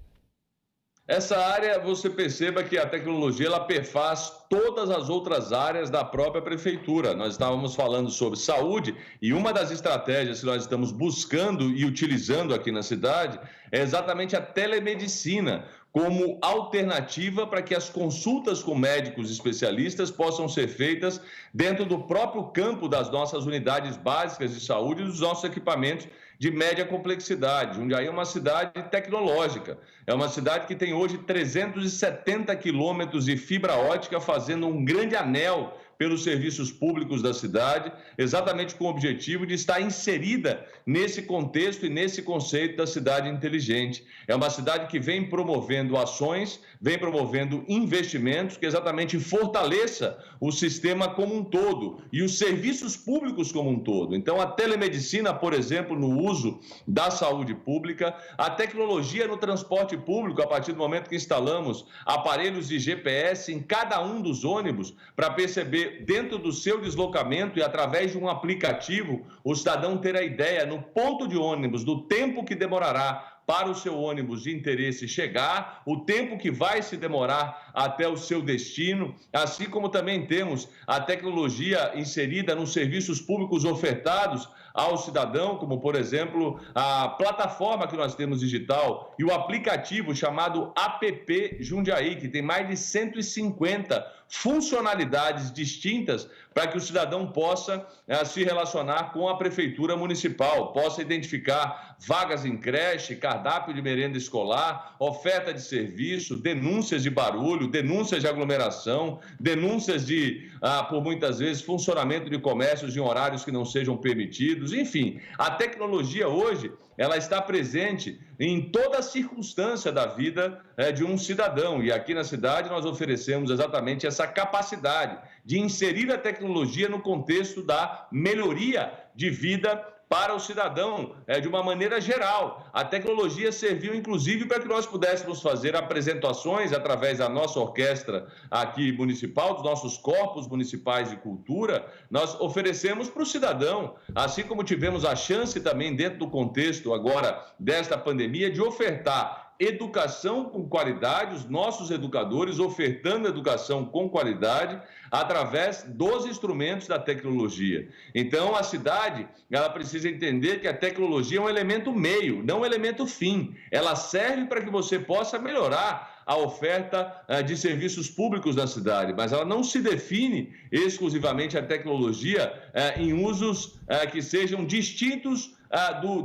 Essa área, você perceba que a tecnologia ela perfaz todas as outras áreas da própria prefeitura. Nós estávamos falando sobre saúde e uma das estratégias que nós estamos buscando e utilizando aqui na cidade é exatamente a telemedicina como alternativa para que as consultas com médicos especialistas possam ser feitas dentro do próprio campo das nossas unidades básicas de saúde e dos nossos equipamentos de média complexidade. Jundiaí é uma cidade tecnológica, é uma cidade que tem hoje 370 quilômetros de fibra ótica fazendo um grande anel pelos serviços públicos da cidade, exatamente com o objetivo de estar inserida nesse contexto e nesse conceito da cidade inteligente. É uma cidade que vem promovendo ações, vem promovendo investimentos que exatamente fortaleça o sistema como um todo e os serviços públicos como um todo. Então, a telemedicina, por exemplo, no uso da saúde pública, a tecnologia no transporte público, a partir do momento que instalamos aparelhos de GPS em cada um dos ônibus para perceber dentro do seu deslocamento e através de um aplicativo, o cidadão ter a ideia no ponto de ônibus do tempo que demorará para o seu ônibus de interesse chegar, o tempo que vai se demorar até o seu destino, assim como também temos a tecnologia inserida nos serviços públicos ofertados ao cidadão, como, por exemplo, a plataforma que nós temos digital e o aplicativo chamado APP Jundiaí, que tem mais de 150 funcionalidades distintas para que o cidadão possa se relacionar com a prefeitura municipal, possa identificar vagas em creche, cardápio de merenda escolar, oferta de serviço, denúncias de barulho, denúncias de aglomeração, denúncias de, por muitas vezes, funcionamento de comércios em horários que não sejam permitidos. Enfim, a tecnologia hoje, ela está presente em toda a circunstância da vida de um cidadão. E aqui na cidade nós oferecemos exatamente essa capacidade de inserir a tecnologia no contexto da melhoria de vida para o cidadão, de uma maneira geral. A tecnologia serviu, inclusive, para que nós pudéssemos fazer apresentações através da nossa orquestra aqui municipal, dos nossos corpos municipais de cultura. Nós oferecemos para o cidadão, assim como tivemos a chance também, dentro do contexto agora desta pandemia, de ofertar educação com qualidade, os nossos educadores ofertando educação com qualidade através dos instrumentos da tecnologia. Então, a cidade, ela precisa entender que a tecnologia é um elemento meio, não um elemento fim. Ela serve para que você possa melhorar a oferta de serviços públicos na cidade, mas ela não se define exclusivamente a tecnologia em usos que sejam distintos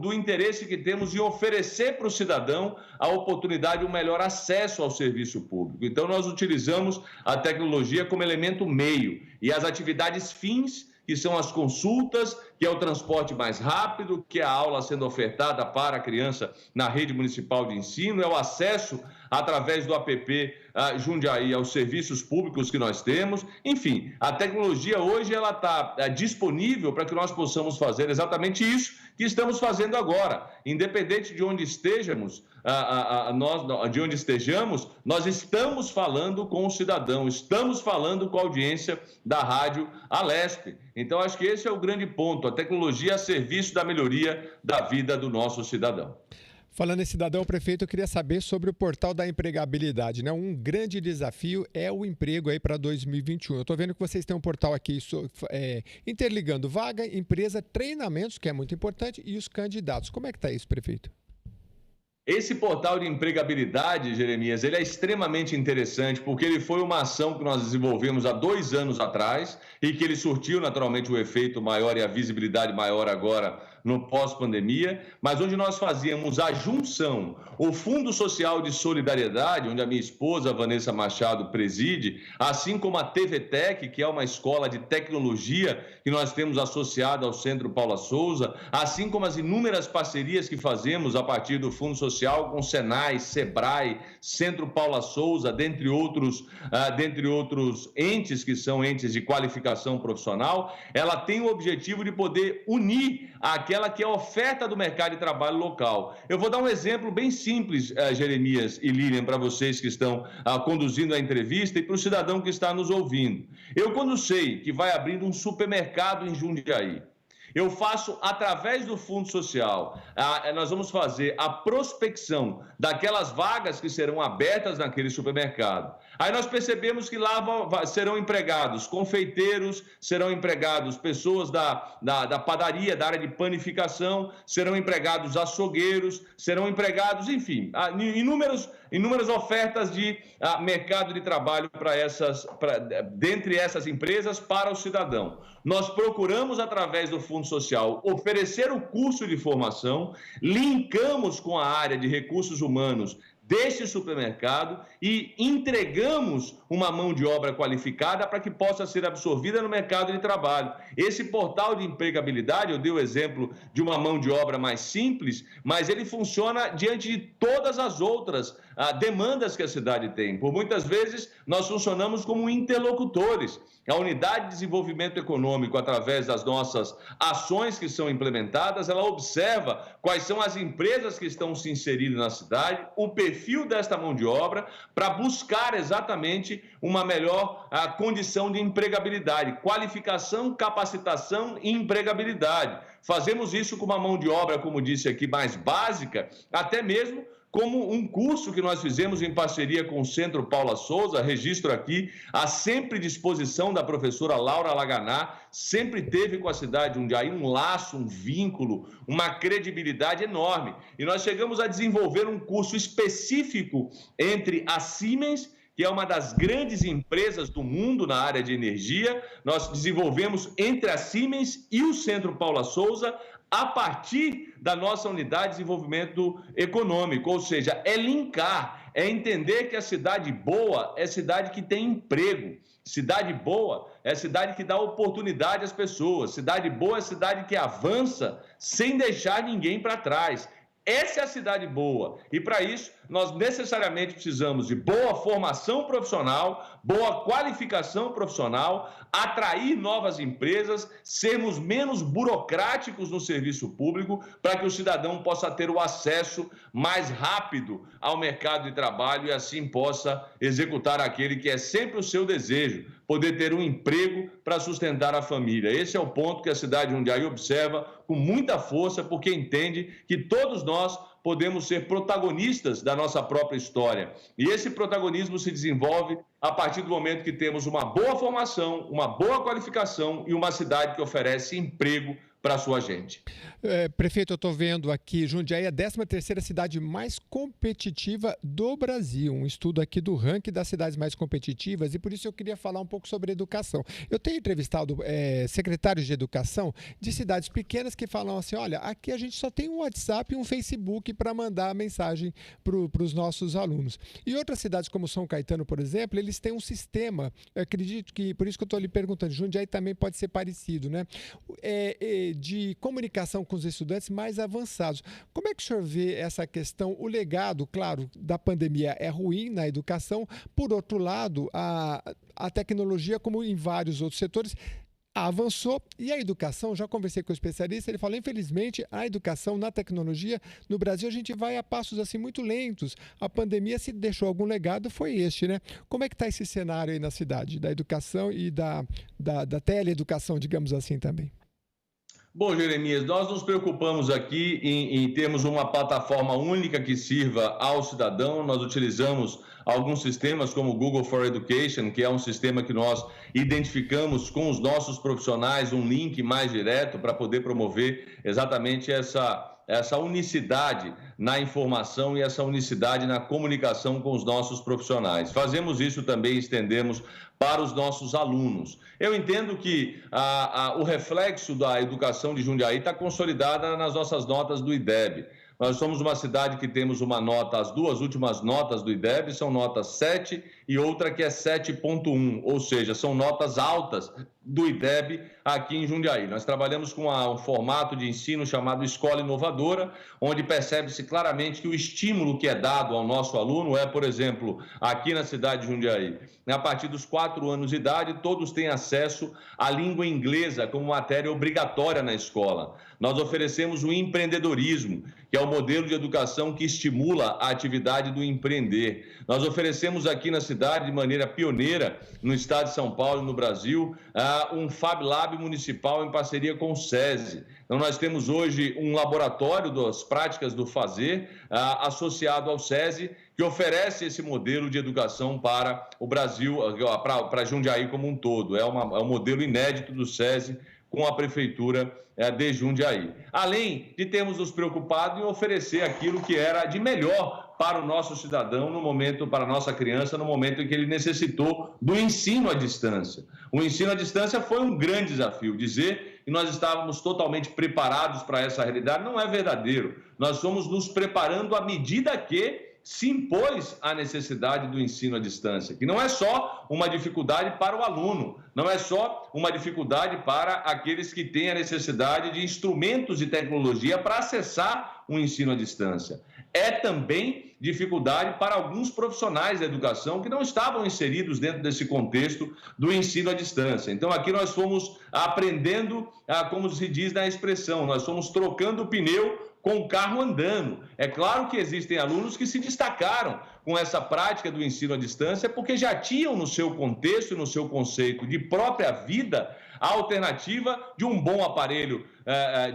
do interesse que temos em oferecer para o cidadão a oportunidade de um melhor acesso ao serviço público. Então, nós utilizamos a tecnologia como elemento meio e as atividades fins, que são as consultas, que é o transporte mais rápido, que é a aula sendo ofertada para a criança na rede municipal de ensino, é o acesso através do APP Jundiaí aos serviços públicos que nós temos. Enfim, a tecnologia hoje ela está disponível para que nós possamos fazer exatamente isso que estamos fazendo agora. Independente de onde estejamos, nós estamos falando com o cidadão, estamos falando com a audiência da Rádio Alesp. Então, acho que esse é o grande ponto, a tecnologia a serviço da melhoria da vida do nosso cidadão. Falando em cidadão, prefeito, eu queria saber sobre o portal da empregabilidade, né? Um grande desafio é o emprego aí para 2021. Eu estou vendo que vocês têm um portal aqui interligando vaga, empresa, treinamentos, que é muito importante, e os candidatos. Como é que está isso, prefeito? Esse portal de empregabilidade, Jeremias, ele é extremamente interessante porque ele foi uma ação que nós desenvolvemos há 2 anos atrás e que ele surtiu naturalmente o efeito maior e a visibilidade maior agora no pós-pandemia, mas onde nós fazíamos a junção, o Fundo Social de Solidariedade, onde a minha esposa, Vanessa Machado, preside, assim como a TVTec, que é uma escola de tecnologia que nós temos associada ao Centro Paula Souza, assim como as inúmeras parcerias que fazemos a partir do Fundo Social com Senai, Sebrae, Centro Paula Souza, dentre outros entes que são entes de qualificação profissional, ela tem o objetivo de poder unir aquela que é a oferta do mercado de trabalho local. Eu vou dar um exemplo bem simples, Jeremias e Lilian, para vocês que estão conduzindo a entrevista e para o cidadão que está nos ouvindo. Eu, quando sei que vai abrindo um supermercado em Jundiaí, eu faço, através do Fundo Social, nós vamos fazer a prospecção daquelas vagas que serão abertas naquele supermercado. Aí nós percebemos que lá serão empregados confeiteiros, serão empregados pessoas da padaria, da área de panificação, serão empregados açougueiros, serão empregados, enfim, inúmeras ofertas de mercado de trabalho dentre essas empresas para o cidadão. Nós procuramos, através do Fundo Social, oferecer o curso de formação, linkamos com a área de recursos humanos deste supermercado e entregamos uma mão de obra qualificada para que possa ser absorvida no mercado de trabalho. Esse portal de empregabilidade, eu dei o exemplo de uma mão de obra mais simples, mas ele funciona diante de todas as outras demandas que a cidade tem. Por muitas vezes, nós funcionamos como interlocutores. A Unidade de Desenvolvimento Econômico, através das nossas ações que são implementadas, ela observa quais são as empresas que estão se inserindo na cidade, o perfil desta mão de obra, para buscar exatamente uma melhor condição de empregabilidade, qualificação, capacitação e empregabilidade. Fazemos isso com uma mão de obra, como disse aqui, mais básica, até mesmo como um curso que nós fizemos em parceria com o Centro Paula Souza, registro aqui, a sempre disposição da professora Laura Laganá, sempre teve com a cidade de Jundiaí um laço, um vínculo, uma credibilidade enorme. E nós chegamos a desenvolver um curso específico entre a Siemens, que é uma das grandes empresas do mundo na área de energia. Nós desenvolvemos entre a Siemens e o Centro Paula Souza, a partir da nossa unidade de desenvolvimento econômico, ou seja, é linkar, é entender que a cidade boa é cidade que tem emprego, cidade boa é cidade que dá oportunidade às pessoas, cidade boa é cidade que avança sem deixar ninguém para trás. Essa é a cidade boa e, para isso, nós necessariamente precisamos de boa formação profissional, boa qualificação profissional, atrair novas empresas, sermos menos burocráticos no serviço público para que o cidadão possa ter o acesso mais rápido ao mercado de trabalho e assim possa executar aquele que é sempre o seu desejo, poder ter um emprego para sustentar a família. Esse é o ponto que a cidade de Jundiaí observa com muita força, porque entende que todos nós podemos ser protagonistas da nossa própria história. E esse protagonismo se desenvolve a partir do momento que temos uma boa formação, uma boa qualificação e uma cidade que oferece emprego para a sua gente. Prefeito, eu estou vendo aqui, Jundiaí é a 13ª cidade mais competitiva do Brasil. Um estudo aqui do ranking das cidades mais competitivas, e por isso eu queria falar um pouco sobre educação. Eu tenho entrevistado secretários de educação de cidades pequenas que falam assim, olha, aqui a gente só tem um WhatsApp e um Facebook para mandar mensagem para os nossos alunos. E outras cidades como São Caetano, por exemplo, eles têm um sistema, eu acredito que, por isso que eu estou lhe perguntando, Jundiaí também pode ser parecido, né? De comunicação com os estudantes mais avançados. Como é que o senhor vê essa questão? O legado, claro, da pandemia é ruim na educação, por outro lado, a tecnologia, como em vários outros setores, avançou, e a educação, já conversei com o especialista, ele falou, infelizmente, a educação na tecnologia, no Brasil, a gente vai a passos assim muito lentos. A pandemia, se deixou algum legado, foi este, né? Como é que está esse cenário aí na cidade, da educação e da teleeducação, digamos assim, também? Bom, Jeremias, nós nos preocupamos aqui em termos uma plataforma única que sirva ao cidadão. Nós utilizamos alguns sistemas como o Google for Education, que é um sistema que nós identificamos com os nossos profissionais um link mais direto para poder promover exatamente essa unicidade na informação e essa unicidade na comunicação com os nossos profissionais. Fazemos isso também, estendemos para os nossos alunos. Eu entendo que o reflexo da educação de Jundiaí está consolidada nas nossas notas do IDEB. Nós somos uma cidade que temos uma nota, as duas últimas notas do IDEB são notas 7 e outra que é 7.1, ou seja, são notas altas do IDEB aqui em Jundiaí. Nós trabalhamos com um formato de ensino chamado Escola Inovadora, onde percebe-se claramente que o estímulo que é dado ao nosso aluno é, por exemplo, aqui na cidade de Jundiaí, a partir dos 4 anos de idade, todos têm acesso à língua inglesa como matéria obrigatória na escola. Nós oferecemos o empreendedorismo, que é o modelo de educação que estimula a atividade do empreender. Nós oferecemos aqui na cidade, de maneira pioneira, no estado de São Paulo e no Brasil, um Fab Lab municipal em parceria com o SESI. Então, nós temos hoje um laboratório das práticas do fazer associado ao SESI, que oferece esse modelo de educação para o Brasil, para Jundiaí como um todo. É um modelo inédito do SESI com a Prefeitura de Jundiaí. Além de termos nos preocupado em oferecer aquilo que era de melhor para o nosso cidadão no momento, para a nossa criança, no momento em que ele necessitou do ensino à distância. O ensino à distância foi um grande desafio. Dizer que nós estávamos totalmente preparados para essa realidade não é verdadeiro. Nós fomos nos preparando à medida que se impôs a necessidade do ensino à distância, que não é só uma dificuldade para o aluno, não é só uma dificuldade para aqueles que têm a necessidade de instrumentos de tecnologia para acessar o ensino à distância. é também dificuldade para alguns profissionais da educação que não estavam inseridos dentro desse contexto do ensino à distância. Então, aqui nós fomos aprendendo, como se diz na expressão, nós fomos trocando o pneu com o carro andando. É claro que existem alunos que se destacaram com essa prática do ensino à distância porque já tinham no seu contexto e no seu conceito de própria vida a alternativa de um bom aparelho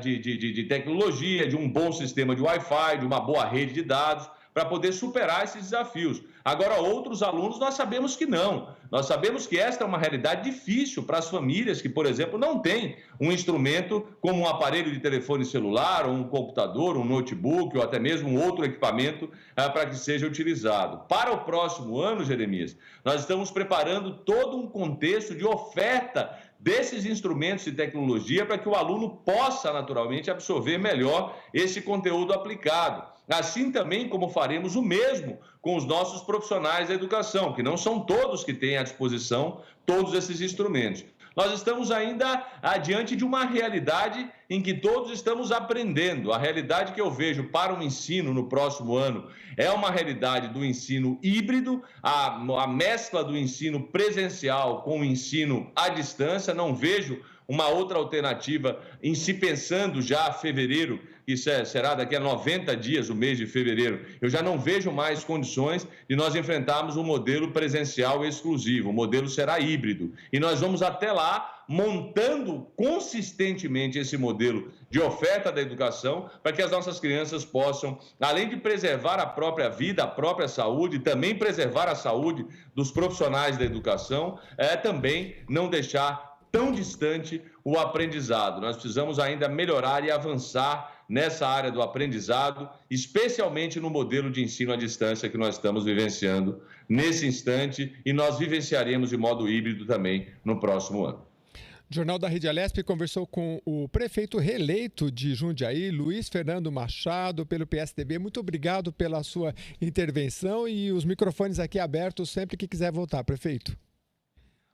de tecnologia, de um bom sistema de Wi-Fi, de uma boa rede de dados, para poder superar esses desafios. Agora, outros alunos, nós sabemos que não. Nós sabemos que esta é uma realidade difícil para as famílias que, por exemplo, não têm um instrumento como um aparelho de telefone celular, ou um computador, um notebook, ou até mesmo um outro equipamento para que seja utilizado. Para o próximo ano, Jeremias, nós estamos preparando todo um contexto de oferta desses instrumentos de tecnologia para que o aluno possa, naturalmente, absorver melhor esse conteúdo aplicado. Assim também como faremos o mesmo com os nossos profissionais da educação, que não são todos que têm à disposição todos esses instrumentos. Nós estamos ainda diante de uma realidade em que todos estamos aprendendo. A realidade que eu vejo para o ensino no próximo ano é uma realidade do ensino híbrido, a mescla do ensino presencial com o ensino à distância. Não vejo uma outra alternativa em se pensando já fevereiro, que será daqui a 90 dias, o mês de fevereiro. Eu já não vejo mais condições de nós enfrentarmos um modelo presencial exclusivo. O modelo será híbrido. E nós vamos até lá montando consistentemente esse modelo de oferta da educação para que as nossas crianças possam, além de preservar a própria vida, a própria saúde, também preservar a saúde dos profissionais da educação, também não deixar tão distante o aprendizado. Nós precisamos ainda melhorar e avançar nessa área do aprendizado, especialmente no modelo de ensino à distância que nós estamos vivenciando nesse instante e nós vivenciaremos de modo híbrido também no próximo ano. O Jornal da Rede Alesp conversou com o prefeito reeleito de Jundiaí, Luiz Fernando Machado, pelo PSDB. Muito obrigado pela sua intervenção e os microfones aqui abertos sempre que quiser voltar, prefeito.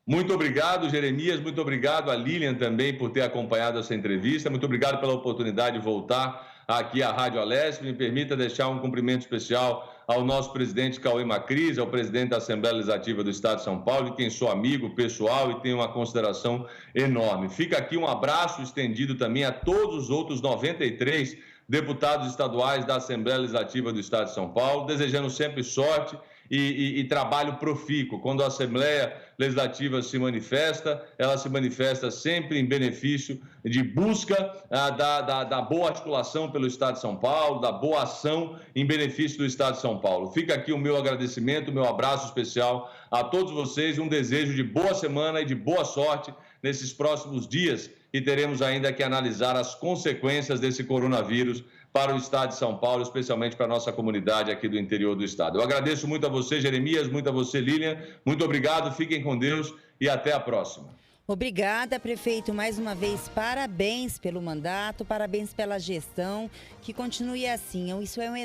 Muito obrigado, Jeremias, muito obrigado a Lilian também por ter acompanhado essa entrevista, muito obrigado pela oportunidade de voltar aqui à Rádio Alesp. Me permita deixar um cumprimento especial ao nosso presidente Cauê Macris, ao presidente da Assembleia Legislativa do Estado de São Paulo, de quem sou amigo pessoal e tenho uma consideração enorme. Fica aqui um abraço estendido também a todos os outros 93 deputados estaduais da Assembleia Legislativa do Estado de São Paulo, desejando sempre sorte e trabalho profícuo. Quando a Assembleia Legislativa se manifesta, ela se manifesta sempre em benefício de busca da boa articulação pelo Estado de São Paulo, da boa ação em benefício do Estado de São Paulo. Fica aqui o meu agradecimento, o meu abraço especial a todos vocês, um desejo de boa semana e de boa sorte nesses próximos dias e teremos ainda que analisar as consequências desse coronavírus para o Estado de São Paulo, especialmente para a nossa comunidade aqui do interior do Estado. Eu agradeço muito a você, Jeremias, muito a você, Lilian. Muito obrigado, fiquem com Deus e até a próxima. Obrigada, prefeito. Mais uma vez, parabéns pelo mandato, parabéns pela gestão, que continue assim. Isso é um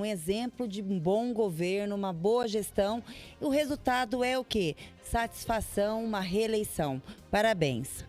exemplo de um bom governo, uma boa gestão. E o resultado é o quê? Satisfação, uma reeleição. Parabéns.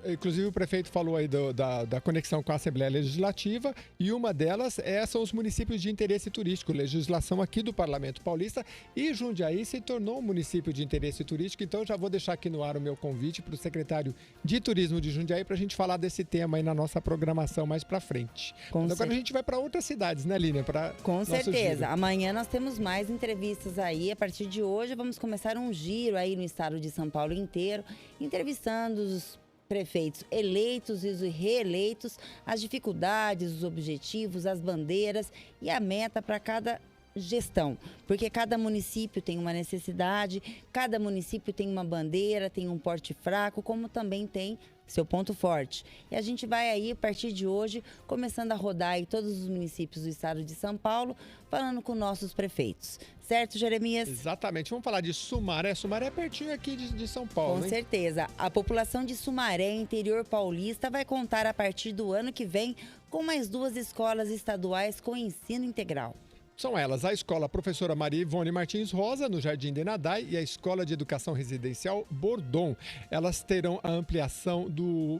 Inclusive o prefeito falou aí da conexão com a Assembleia Legislativa e uma delas são os municípios de interesse turístico, legislação aqui do Parlamento Paulista, e Jundiaí se tornou um município de interesse turístico, então já vou deixar aqui no ar o meu convite para o secretário de Turismo de Jundiaí para a gente falar desse tema aí na nossa programação mais para frente. Agora a gente vai para outras cidades, né, Lilian? Com certeza. Amanhã nós temos mais entrevistas aí. A partir de hoje vamos começar um giro aí no estado de São Paulo inteiro, entrevistando os prefeitos eleitos e reeleitos, as dificuldades, os objetivos, as bandeiras e a meta para cada gestão, porque cada município tem uma necessidade, cada município tem uma bandeira, tem um porte fraco, como também tem seu ponto forte. E a gente vai aí, a partir de hoje, começando a rodar aí todos os municípios do estado de São Paulo, falando com nossos prefeitos. Certo, Jeremias? Exatamente. Vamos falar de Sumaré. Sumaré é pertinho aqui de São Paulo, Com certeza. A população de Sumaré, interior paulista, vai contar a partir do ano que vem com mais 2 escolas estaduais com ensino integral. São elas a Escola Professora Maria Ivone Martins Rosa, no Jardim Denadai, e a Escola de Educação Residencial Bordon. Elas terão a ampliação do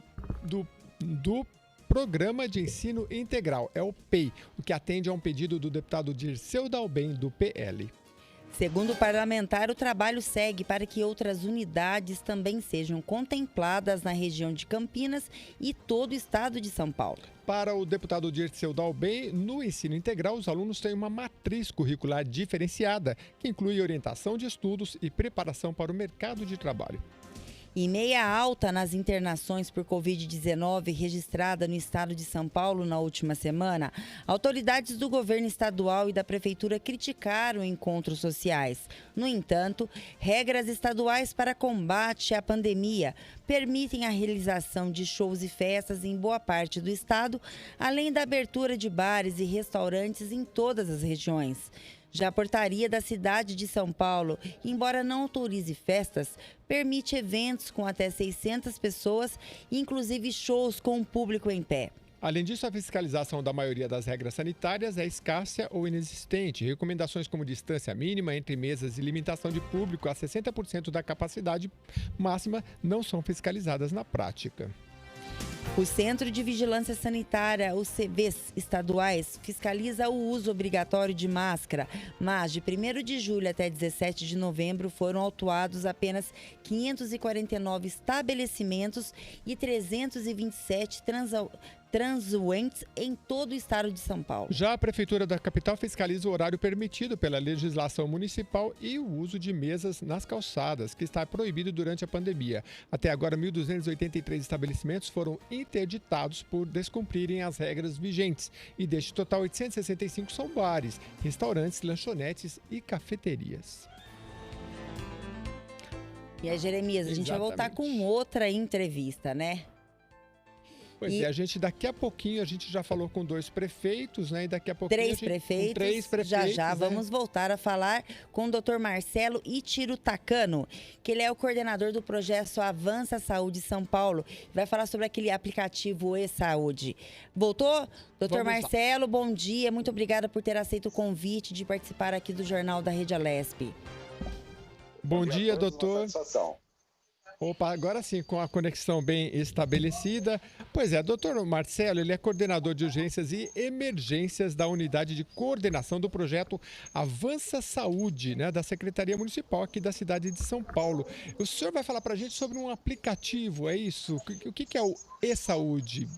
Programa de Ensino Integral, é o PEI, o que atende a um pedido do deputado Dirceu Dalben, do PL. Segundo o parlamentar, o trabalho segue para que outras unidades também sejam contempladas na região de Campinas e todo o estado de São Paulo. Para o deputado Dirceu Dalben, no ensino integral, os alunos têm uma matriz curricular diferenciada, que inclui orientação de estudos e preparação para o mercado de trabalho. Em meia alta nas internações por Covid-19 registrada no estado de São Paulo na última semana, autoridades do governo estadual e da prefeitura criticaram encontros sociais. No entanto, regras estaduais para combate à pandemia permitem a realização de shows e festas em boa parte do estado, além da abertura de bares e restaurantes em todas as regiões. Já a portaria da cidade de São Paulo, embora não autorize festas, permite eventos com até 600 pessoas, inclusive shows com o público em pé. Além disso, a fiscalização da maioria das regras sanitárias é escassa ou inexistente. Recomendações como distância mínima entre mesas e limitação de público a 60% da capacidade máxima não são fiscalizadas na prática. O Centro de Vigilância Sanitária, os CVs estaduais, fiscaliza o uso obrigatório de máscara, mas de 1º de julho até 17 de novembro foram autuados apenas 549 estabelecimentos e 327 transuentes em todo o estado de São Paulo. Já a Prefeitura da capital fiscaliza o horário permitido pela legislação municipal e o uso de mesas nas calçadas, que está proibido durante a pandemia. Até agora, 1.283 estabelecimentos foram interditados por descumprirem as regras vigentes. E deste total, 865 são bares, restaurantes, lanchonetes e cafeterias. E aí, Jeremias, a gente vai voltar com outra entrevista, né? Pois é, a gente daqui a pouquinho, a gente já falou com 2 prefeitos, né? E daqui a pouquinho três prefeitos, já né? Vamos voltar a falar com o Dr. Marcelo Itiro Takano, que ele é o coordenador do projeto Avança Saúde São Paulo. Vai falar sobre aquele aplicativo e-Saúde. Voltou? Dr. Marcelo, bom dia. Muito obrigada por ter aceito o convite de participar aqui do Jornal da Rede Alesp. Bom dia, doutor. Opa, agora sim, com a conexão bem estabelecida. Pois é, doutor Marcelo, ele é coordenador de urgências e emergências da unidade de coordenação do projeto Avança Saúde, né, da Secretaria Municipal aqui da cidade de São Paulo. O senhor vai falar para a gente sobre um aplicativo, é isso? O que é o e-Saúde?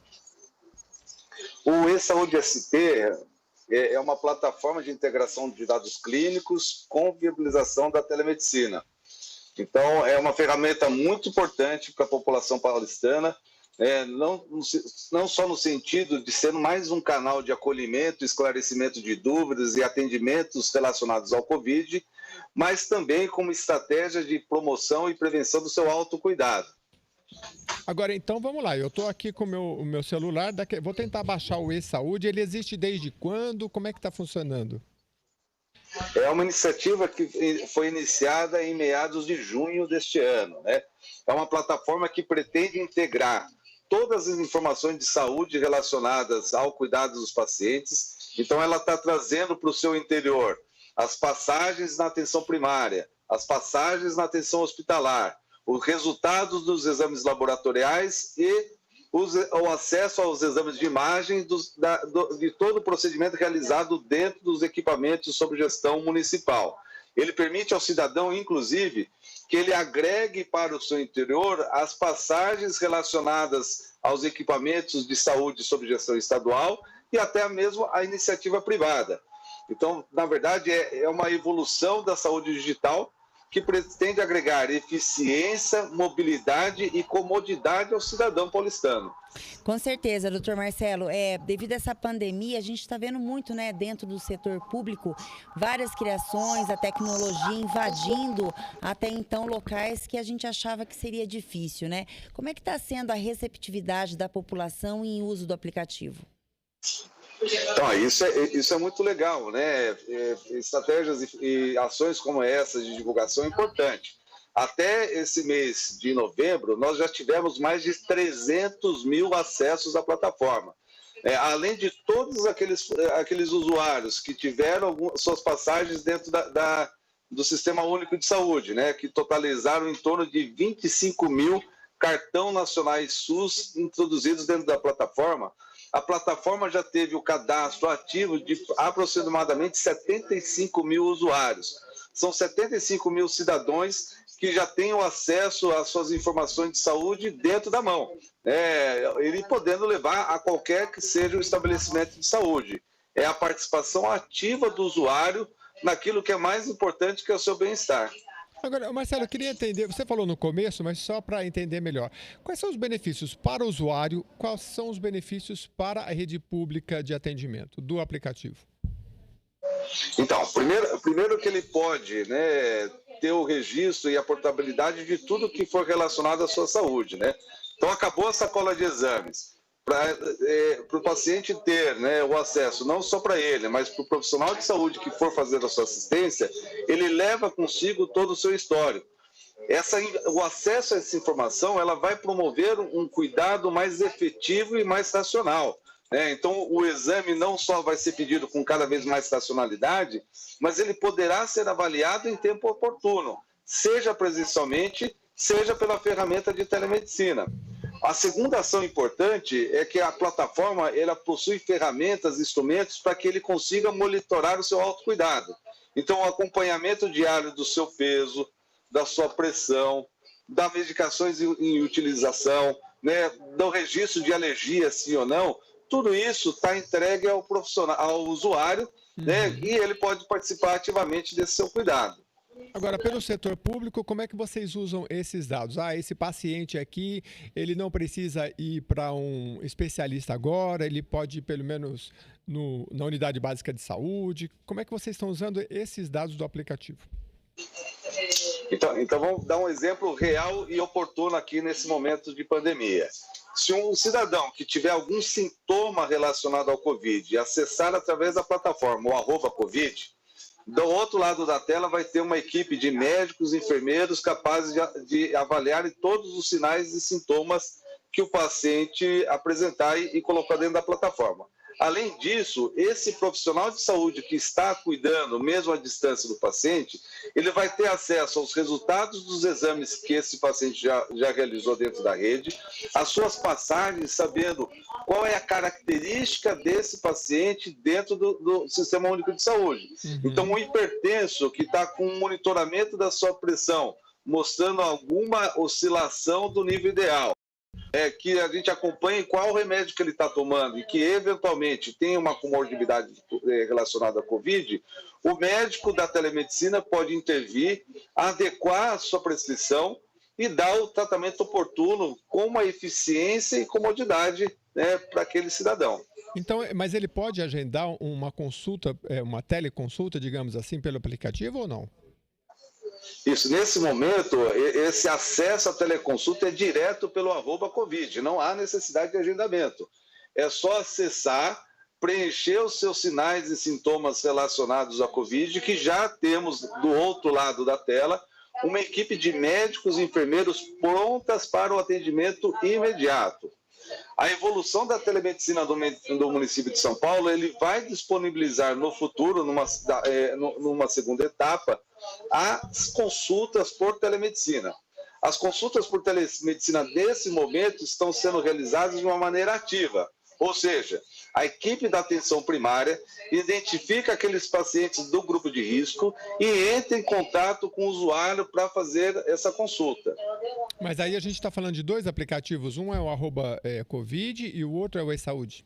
O e-Saúde ST é uma plataforma de integração de dados clínicos com viabilização da telemedicina. Então, é uma ferramenta muito importante para a população paulistana, não só no sentido de ser mais um canal de acolhimento, esclarecimento de dúvidas e atendimentos relacionados ao Covid, mas também como estratégia de promoção e prevenção do seu autocuidado. Agora, então, vamos lá. Eu estou aqui com o meu celular, vou tentar baixar o e-Saúde. Ele existe desde quando? Como é que está funcionando? É uma iniciativa que foi iniciada em meados de junho deste ano, né? É uma plataforma que pretende integrar todas as informações de saúde relacionadas ao cuidado dos pacientes. Então, ela está trazendo para o seu interior as passagens na atenção primária, as passagens na atenção hospitalar, os resultados dos exames laboratoriais e o acesso aos exames de imagem de todo o procedimento realizado dentro dos equipamentos sob gestão municipal. Ele permite ao cidadão, inclusive, que ele agregue para o seu interior as passagens relacionadas aos equipamentos de saúde sob gestão estadual e até mesmo a iniciativa privada. Então, na verdade, é uma evolução da saúde digital que pretende agregar eficiência, mobilidade e comodidade ao cidadão paulistano. Com certeza, doutor Marcelo. Devido a essa pandemia, a gente está vendo muito, né, dentro do setor público, várias criações, a tecnologia invadindo até então locais que a gente achava que seria difícil, né? Como é que está sendo a receptividade da população em uso do aplicativo? Então, isso é muito legal, né? Estratégias e ações como essas de divulgação é importante. Até esse mês de novembro, nós já tivemos mais de 300 mil acessos à plataforma. Além de todos aqueles usuários que tiveram suas passagens dentro do Sistema Único de Saúde, né? Que totalizaram em torno de 25 mil cartão nacionais SUS introduzidos dentro da plataforma. A plataforma já teve o cadastro ativo de aproximadamente 75 mil usuários. São 75 mil cidadãos que já têm o acesso às suas informações de saúde dentro da mão, ele podendo levar a qualquer que seja o estabelecimento de saúde. É a participação ativa do usuário naquilo que é mais importante, que é o seu bem-estar. Agora, Marcelo, eu queria entender, você falou no começo, mas só para entender melhor. Quais são os benefícios para o usuário, quais são os benefícios para a rede pública de atendimento do aplicativo? Então, primeiro que ele pode ter o registro e a portabilidade de tudo que for relacionado à sua saúde. Então, acabou a sacola de exames. Para o paciente ter o acesso, não só para ele, mas para o profissional de saúde que for fazer a sua assistência, ele leva consigo todo o seu histórico. O acesso a essa informação ela vai promover um cuidado mais efetivo e mais racional. Então, o exame não só vai ser pedido com cada vez mais racionalidade, mas ele poderá ser avaliado em tempo oportuno, seja presencialmente, seja pela ferramenta de telemedicina. A segunda ação importante é que a plataforma ela possui ferramentas, instrumentos para que ele consiga monitorar o seu autocuidado. Então, o acompanhamento diário do seu peso, da sua pressão, das medicações em utilização, do registro de alergia, sim ou não, tudo isso está entregue ao profissional, ao usuário, e ele pode participar ativamente desse seu cuidado. Agora, pelo setor público, como é que vocês usam esses dados? Esse paciente aqui, ele não precisa ir para um especialista agora, ele pode ir pelo menos na unidade básica de saúde. Como é que vocês estão usando esses dados do aplicativo? Então vamos dar um exemplo real e oportuno aqui nesse momento de pandemia. Se um cidadão que tiver algum sintoma relacionado ao Covid acessar através da plataforma o @Covid, do outro lado da tela vai ter uma equipe de médicos e enfermeiros capazes de avaliar todos os sinais e sintomas que o paciente apresentar e colocar dentro da plataforma. Além disso, esse profissional de saúde que está cuidando, mesmo à distância do paciente, ele vai ter acesso aos resultados dos exames que esse paciente já realizou dentro da rede, as suas passagens, sabendo qual é a característica desse paciente dentro do Sistema Único de Saúde. Então, um hipertenso que está com um monitoramento da sua pressão, mostrando alguma oscilação do nível ideal, que a gente acompanhe qual remédio que ele está tomando e que eventualmente tem uma comorbidade relacionada à Covid, o médico da telemedicina pode intervir, adequar a sua prescrição e dar o tratamento oportuno com uma eficiência e comodidade para aquele cidadão. Então, mas ele pode agendar uma consulta, uma teleconsulta, digamos assim, pelo aplicativo ou não? Isso, nesse momento, esse acesso à teleconsulta é direto pelo @Covid, não há necessidade de agendamento. É só acessar, preencher os seus sinais e sintomas relacionados à Covid, que já temos do outro lado da tela uma equipe de médicos e enfermeiros prontas para o atendimento imediato. A evolução da telemedicina do município de São Paulo, ele vai disponibilizar no futuro, numa segunda etapa, as consultas por telemedicina. As consultas por telemedicina, nesse momento, estão sendo realizadas de uma maneira ativa. Ou seja, a equipe da atenção primária identifica aqueles pacientes do grupo de risco e entra em contato com o usuário para fazer essa consulta. Mas aí a gente está falando de dois aplicativos, um é o @Covid e o outro é o eSaúde.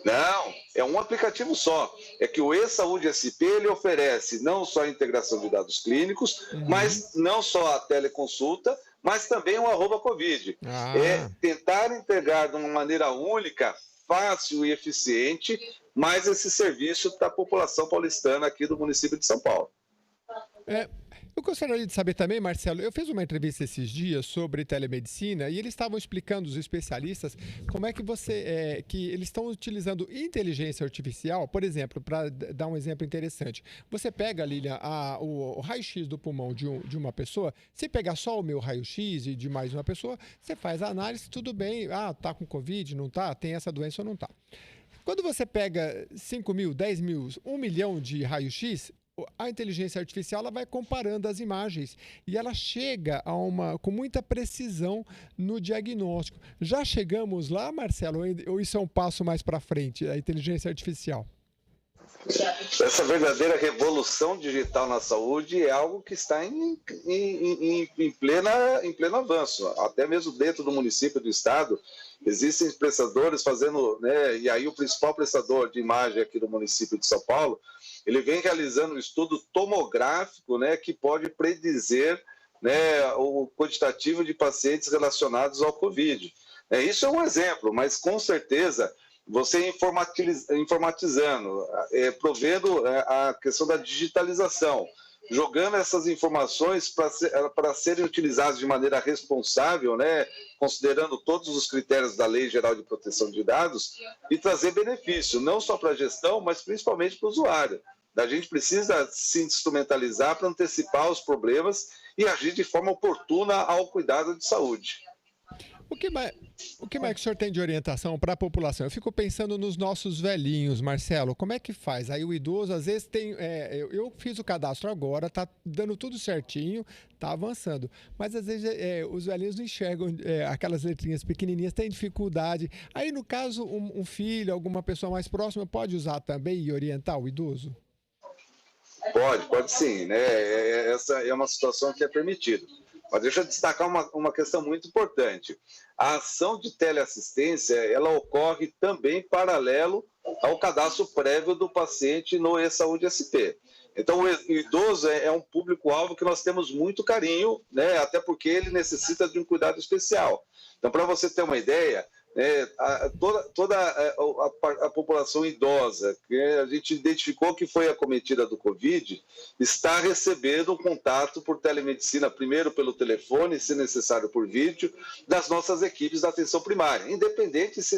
Não, é um aplicativo só. É que o eSaúde SP ele oferece não só a integração de dados clínicos, mas não só a teleconsulta, mas também o @Covid. É tentar integrar de uma maneira única, fácil e eficiente, mais esse serviço para a população paulistana aqui do município de São Paulo. Eu gostaria de saber também, Marcelo, eu fiz uma entrevista esses dias sobre telemedicina e eles estavam explicando, os especialistas, como é que que eles estão utilizando inteligência artificial, por exemplo, para dar um exemplo interessante. Você pega, Lilian, o raio-x do pulmão de uma pessoa, se pegar só o meu raio-x e de mais uma pessoa, você faz a análise, tudo bem, tá com Covid, não tá, tem essa doença ou não tá. Quando você pega 5 mil, 10 mil, 1 milhão de raio-x, a inteligência artificial ela vai comparando as imagens e ela chega com muita precisão no diagnóstico. Já chegamos lá, Marcelo, ou isso é um passo mais para frente, a inteligência artificial? Essa verdadeira revolução digital na saúde é algo que está em pleno avanço. Até mesmo dentro do município, do estado, existem prestadores fazendo, né, e aí o principal prestador de imagem aqui do município de São Paulo, ele vem realizando um estudo tomográfico, né, que pode predizer, né, o quantitativo de pacientes relacionados ao Covid. Isso é um exemplo, mas com certeza você informatizando, provendo a questão da digitalização, jogando essas informações para serem utilizadas de maneira responsável, né, considerando todos os critérios da Lei Geral de Proteção de Dados, e trazer benefício, não só para a gestão, mas principalmente para o usuário. A gente precisa se instrumentalizar para antecipar os problemas e agir de forma oportuna ao cuidado de saúde. O que mais que o senhor tem de orientação para a população? Eu fico pensando nos nossos velhinhos, Marcelo, como é que faz? Aí o idoso, às vezes, tem... eu fiz o cadastro agora, está dando tudo certinho, está avançando. Mas, às vezes, os velhinhos não enxergam aquelas letrinhas pequenininhas, tem dificuldade. Aí, no caso, um filho, alguma pessoa mais próxima, pode usar também e orientar o idoso? Pode sim, né? Essa é uma situação que é permitida. Mas deixa eu destacar uma questão muito importante. A ação de teleassistência, ela ocorre também paralelo ao cadastro prévio do paciente no e-Saúde SP. Então, o idoso é um público-alvo que nós temos muito carinho, né? Até porque ele necessita de um cuidado especial. Então, para você ter uma ideia, toda a população idosa que a gente identificou que foi acometida do Covid está recebendo um contato por telemedicina, primeiro pelo telefone, se necessário por vídeo, das nossas equipes da atenção primária, independente se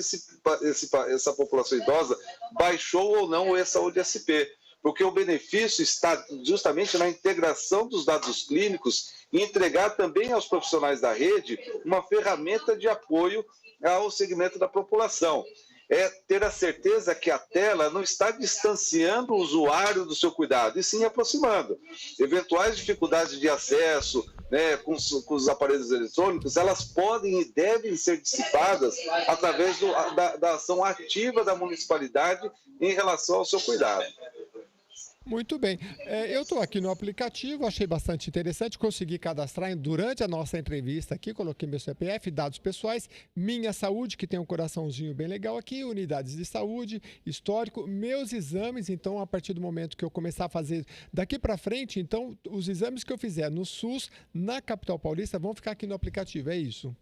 essa população idosa baixou ou não o e-Saúde SP, porque o benefício está justamente na integração dos dados clínicos e entregar também aos profissionais da rede uma ferramenta de apoio ao segmento da população. É ter a certeza que a tela não está distanciando o usuário do seu cuidado, e sim aproximando. Eventuais dificuldades de acesso, né, com os aparelhos eletrônicos, elas podem e devem ser dissipadas através da ação ativa da municipalidade em relação ao seu cuidado. Muito bem. Eu estou aqui no aplicativo, achei bastante interessante, consegui cadastrar durante a nossa entrevista aqui, coloquei meu CPF, dados pessoais, Minha Saúde, que tem um coraçãozinho bem legal aqui, unidades de saúde, histórico, meus exames, então a partir do momento que eu começar a fazer daqui para frente, então os exames que eu fizer no SUS, na capital paulista, vão ficar aqui no aplicativo, é isso?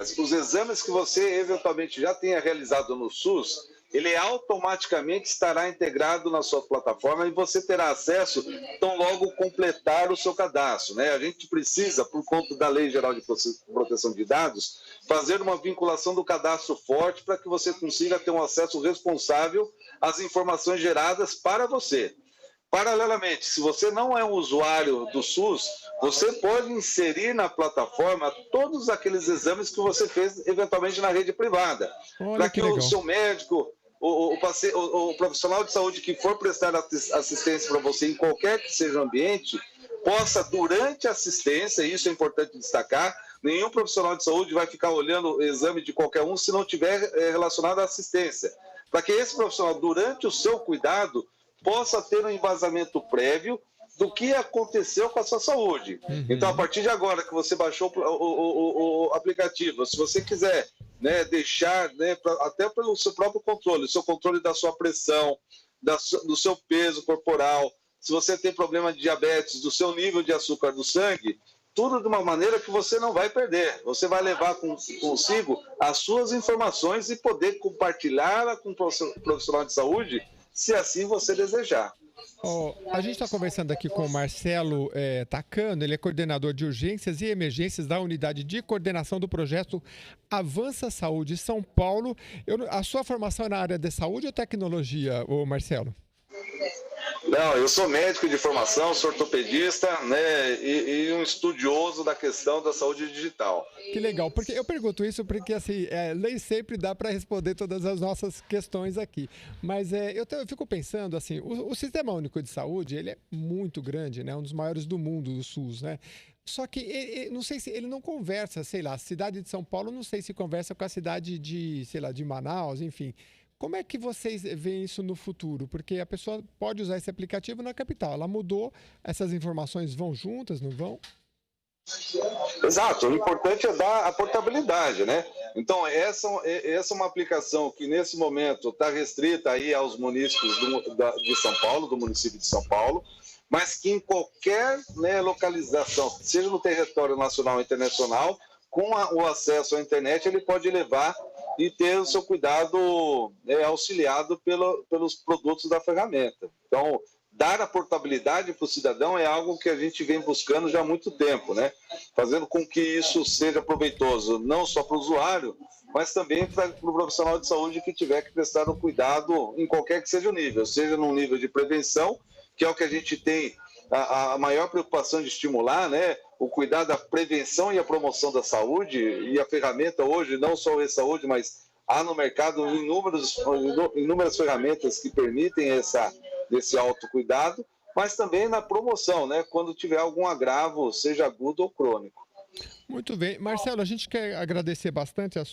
Os exames que você eventualmente já tenha realizado no SUS, ele automaticamente estará integrado na sua plataforma e você terá acesso tão logo completar o seu cadastro, né? A gente precisa, por conta da Lei Geral de Proteção de Dados, fazer uma vinculação do cadastro forte para que você consiga ter um acesso responsável às informações geradas para você. Paralelamente, se você não é um usuário do SUS, você pode inserir na plataforma todos aqueles exames que você fez eventualmente na rede privada, para que o seu médico, o profissional de saúde que for prestar assistência para você em qualquer que seja o ambiente, possa, durante a assistência, e isso é importante destacar, nenhum profissional de saúde vai ficar olhando o exame de qualquer um se não tiver relacionado à assistência. Para que esse profissional, durante o seu cuidado, possa ter um embasamento prévio do que aconteceu com a sua saúde. Então, a partir de agora que você baixou o aplicativo, se você quiser, né, deixar, né, até pelo seu próprio controle, o seu controle da sua pressão, do seu peso corporal, se você tem problema de diabetes, do seu nível de açúcar do sangue, tudo de uma maneira que você não vai perder. Você vai levar consigo as suas informações e poder compartilhá-la com o profissional de saúde, se assim você desejar. A gente está conversando aqui com o Marcelo Tacano, ele é coordenador de urgências e emergências da Unidade de Coordenação do Projeto Avança Saúde São Paulo. A sua formação é na área de saúde ou tecnologia, Marcelo? Não, eu sou médico de formação, sou ortopedista, né, e um estudioso da questão da saúde digital. Que legal, porque eu pergunto isso porque, assim, nem sempre dá para responder todas as nossas questões aqui. Mas eu fico pensando, assim, o Sistema Único de Saúde, ele é muito grande, né? Um dos maiores do mundo, do SUS, né? Só que, não sei se ele não conversa, sei lá, a cidade de São Paulo, não sei se conversa com a cidade de, sei lá, de Manaus, enfim. Como é que vocês veem isso no futuro? Porque a pessoa pode usar esse aplicativo na capital. Ela mudou, essas informações vão juntas, não vão? Exato, o importante é dar a portabilidade, né? Então, essa é uma aplicação que, nesse momento, está restrita aí aos munícipes de São Paulo, do município de São Paulo, mas que em qualquer, né, localização, seja no território nacional ou internacional, com o acesso à internet, ele pode levar e ter o seu cuidado auxiliado pelos produtos da ferramenta. Então, dar a portabilidade para o cidadão é algo que a gente vem buscando já há muito tempo, né? Fazendo com que isso seja proveitoso não só para o usuário, mas também para o profissional de saúde que tiver que prestar um cuidado em qualquer que seja o nível, seja no nível de prevenção, que é o que a gente tem a maior preocupação de estimular, né? O cuidado da prevenção e a promoção da saúde, e a ferramenta hoje, não só o e-saúde, mas há no mercado inúmeras ferramentas que permitem esse autocuidado, mas também na promoção, né? Quando tiver algum agravo, seja agudo ou crônico. Muito bem. Marcelo, a gente quer agradecer bastante a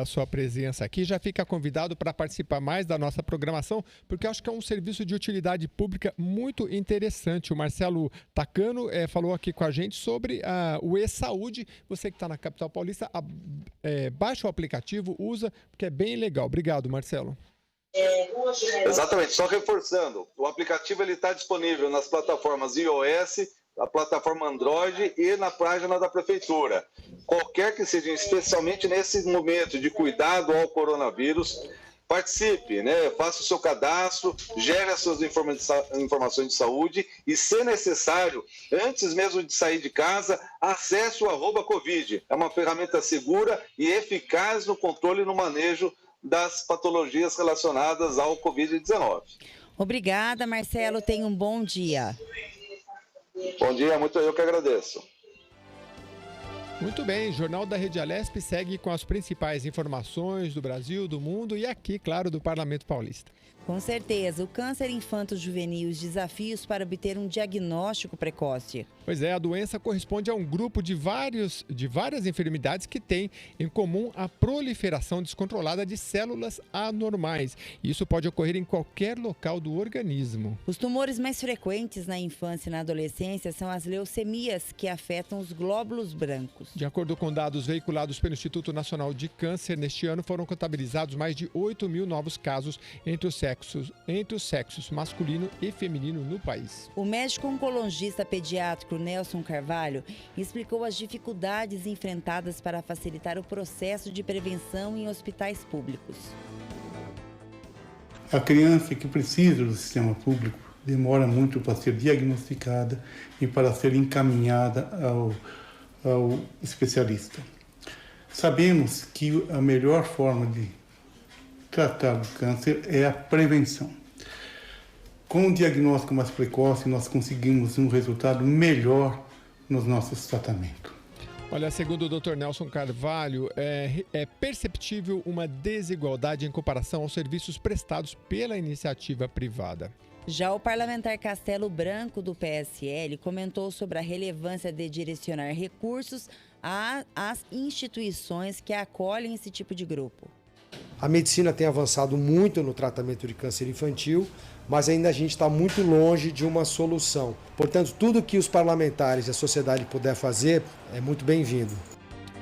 sua presença aqui. Já fica convidado para participar mais da nossa programação, porque eu acho que é um serviço de utilidade pública muito interessante. O Marcelo Tacano falou aqui com a gente sobre o e-saúde. Você que está na capital paulista, baixa o aplicativo, usa, porque é bem legal. Obrigado, Marcelo. Exatamente. Só reforçando, o aplicativo está disponível nas plataformas iOS, a plataforma Android e na página da Prefeitura. Qualquer que seja, especialmente nesse momento de cuidado ao coronavírus, participe, né? Faça o seu cadastro, gere as suas informações de saúde e, se necessário, antes mesmo de sair de casa, acesse o @Covid. É uma ferramenta segura e eficaz no controle e no manejo das patologias relacionadas ao Covid-19. Obrigada, Marcelo. Tenha um bom dia. Bom dia, muito eu que agradeço. Muito bem, Jornal da Rede Alesp segue com as principais informações do Brasil, do mundo e aqui, claro, do Parlamento Paulista. Com certeza, o câncer infanto-juvenil, os desafios para obter um diagnóstico precoce. Pois é, a doença corresponde a um grupo de várias enfermidades que têm em comum a proliferação descontrolada de células anormais. Isso pode ocorrer em qualquer local do organismo. Os tumores mais frequentes na infância e na adolescência são as leucemias, que afetam os glóbulos brancos. De acordo com dados veiculados pelo Instituto Nacional de Câncer, neste ano foram contabilizados mais de 8 mil novos casos entre os sexos masculino e feminino no país. O médico oncologista pediátrico Nelson Carvalho explicou as dificuldades enfrentadas para facilitar o processo de prevenção em hospitais públicos. A criança que precisa do sistema público demora muito para ser diagnosticada e para ser encaminhada ao especialista. Sabemos que a melhor forma de tratar do câncer é a prevenção. Com o diagnóstico mais precoce, nós conseguimos um resultado melhor nos nossos tratamentos. Olha, segundo o Dr. Nelson Carvalho, é perceptível uma desigualdade em comparação aos serviços prestados pela iniciativa privada. Já o parlamentar Castelo Branco, do PSL, comentou sobre a relevância de direcionar recursos às instituições que acolhem esse tipo de grupo. A medicina tem avançado muito no tratamento de câncer infantil, mas ainda a gente está muito longe de uma solução. Portanto, tudo que os parlamentares e a sociedade puder fazer é muito bem-vindo.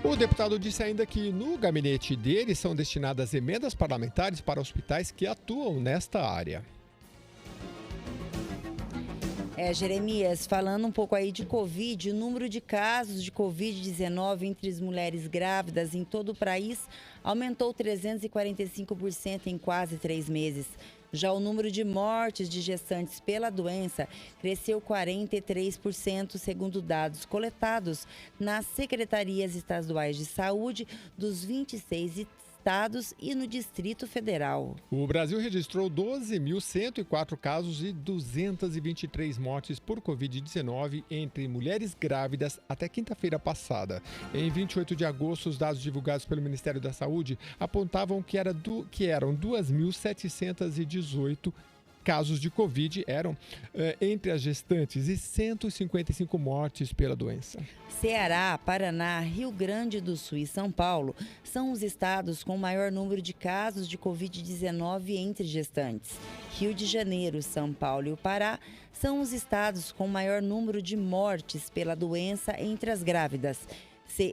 O deputado disse ainda que no gabinete dele são destinadas emendas parlamentares para hospitais que atuam nesta área. Jeremias, falando um pouco aí de Covid, o número de casos de Covid-19 entre as mulheres grávidas em todo o país aumentou 345% em quase 3 meses. Já o número de mortes de gestantes pela doença cresceu 43%, segundo dados coletados nas secretarias estaduais de saúde dos 26 estados e no Distrito Federal. O Brasil registrou 12.104 casos e 223 mortes por Covid-19 entre mulheres grávidas até quinta-feira passada. Em 28 de agosto, os dados divulgados pelo Ministério da Saúde apontavam que eram 2.718 casos de Covid entre as gestantes e 155 mortes pela doença. Ceará, Paraná, Rio Grande do Sul e São Paulo são os estados com maior número de casos de Covid-19 entre gestantes. Rio de Janeiro, São Paulo e o Pará são os estados com maior número de mortes pela doença entre as grávidas.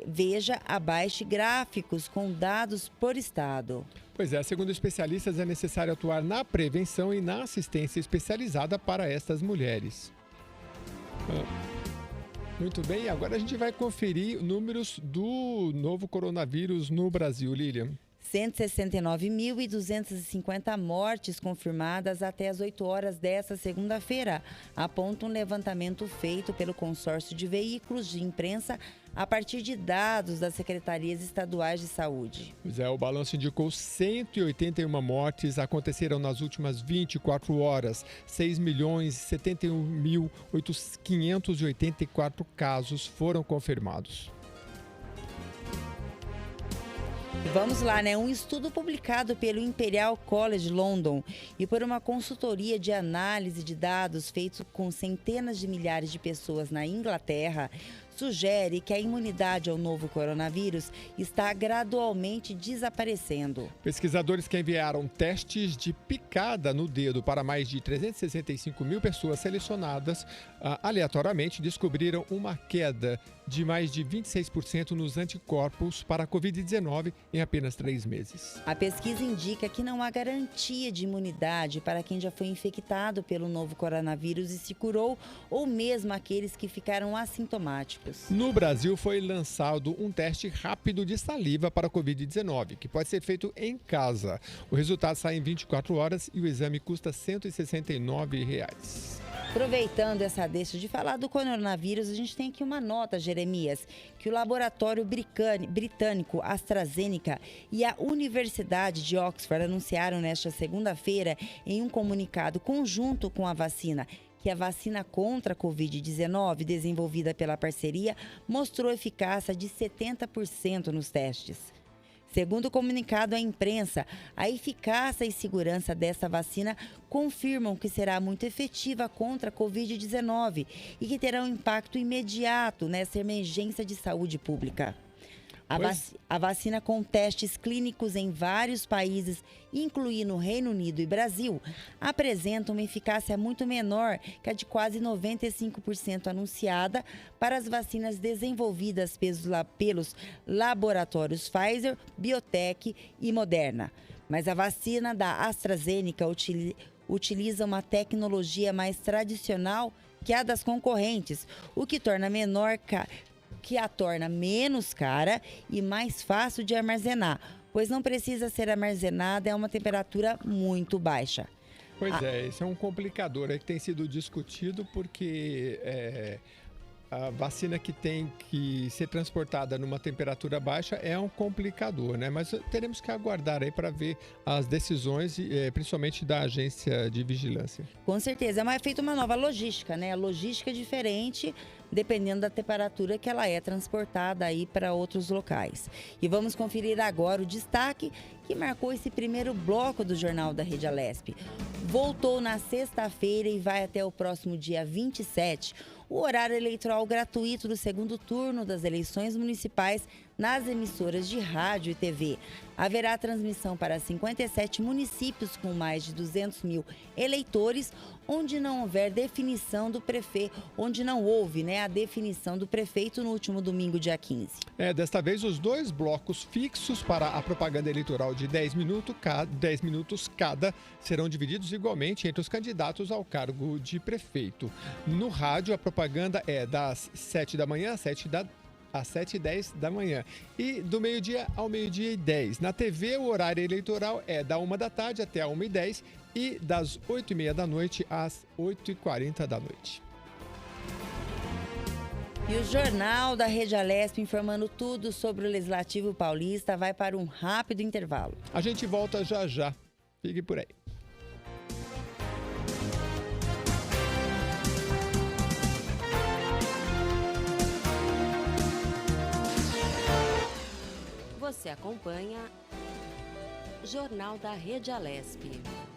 Veja abaixo gráficos com dados por estado. Pois é, segundo especialistas, é necessário atuar na prevenção e na assistência especializada para estas mulheres. Muito bem, agora a gente vai conferir números do novo coronavírus no Brasil, Lilian. 169.250 mortes confirmadas até as 8 horas desta segunda-feira, aponta um levantamento feito pelo consórcio de veículos de imprensa a partir de dados das secretarias estaduais de saúde. Pois é, o balanço indicou 181 mortes aconteceram nas últimas 24 horas. 6.071.584 casos foram confirmados. Vamos lá, né? Um estudo publicado pelo Imperial College London e por uma consultoria de análise de dados feito com centenas de milhares de pessoas na Inglaterra sugere que a imunidade ao novo coronavírus está gradualmente desaparecendo. Pesquisadores que enviaram testes de picada no dedo para mais de 365 mil pessoas selecionadas aleatoriamente descobriram uma queda de mais de 26% nos anticorpos para a Covid-19 em apenas 3 meses. A pesquisa indica que não há garantia de imunidade para quem já foi infectado pelo novo coronavírus e se curou, ou mesmo aqueles que ficaram assintomáticos. No Brasil foi lançado um teste rápido de saliva para a Covid-19, que pode ser feito em casa. O resultado sai em 24 horas e o exame custa R$ 169. Aproveitando essa deixa de falar do coronavírus, a gente tem aqui uma nota, Jeremias, que o laboratório britânico AstraZeneca e a Universidade de Oxford anunciaram nesta segunda-feira em um comunicado conjunto com a vacina, que a vacina contra a Covid-19, desenvolvida pela parceria, mostrou eficácia de 70% nos testes. Segundo o comunicado à imprensa, a eficácia e segurança dessa vacina confirmam que será muito efetiva contra a Covid-19 e que terá um impacto imediato nessa emergência de saúde pública. A vacina com testes clínicos em vários países, incluindo Reino Unido e Brasil, apresenta uma eficácia muito menor que a de quase 95% anunciada para as vacinas desenvolvidas pelos laboratórios Pfizer, BioNTech e Moderna. Mas a vacina da AstraZeneca utiliza uma tecnologia mais tradicional que a das concorrentes, o que a torna menos cara e mais fácil de armazenar, pois não precisa ser armazenada a uma temperatura muito baixa. Pois esse é um complicador que tem sido discutido porque a vacina que tem que ser transportada numa temperatura baixa é um complicador, né? Mas teremos que aguardar aí para ver as decisões, principalmente da agência de vigilância. Com certeza, mas é feita uma nova logística, né? A logística é diferente dependendo da temperatura que ela é transportada aí para outros locais. E vamos conferir agora o destaque que marcou esse primeiro bloco do Jornal da Rede Alesp. Voltou na sexta-feira e vai até o próximo dia 27 o horário eleitoral gratuito do segundo turno das eleições municipais nas emissoras de rádio e TV. Haverá transmissão para 57 municípios com mais de 200 mil eleitores, onde não houver definição do prefeito, onde não houve, a definição do prefeito no último domingo, dia 15. Desta vez, os 2 blocos fixos para a propaganda eleitoral de 10 minutos cada serão divididos igualmente entre os candidatos ao cargo de prefeito. No rádio, a propaganda é das 7 da manhã às 7h10 da manhã e do meio-dia ao meio-dia e 10. Na TV, o horário eleitoral é da 1 da tarde até a 1h10 e das 8h30 da noite às 8h40 da noite. E o Jornal da Rede Alesp, informando tudo sobre o Legislativo Paulista, vai para um rápido intervalo. A gente volta já já. Fique por aí. Você acompanha Jornal da Rede Alesp.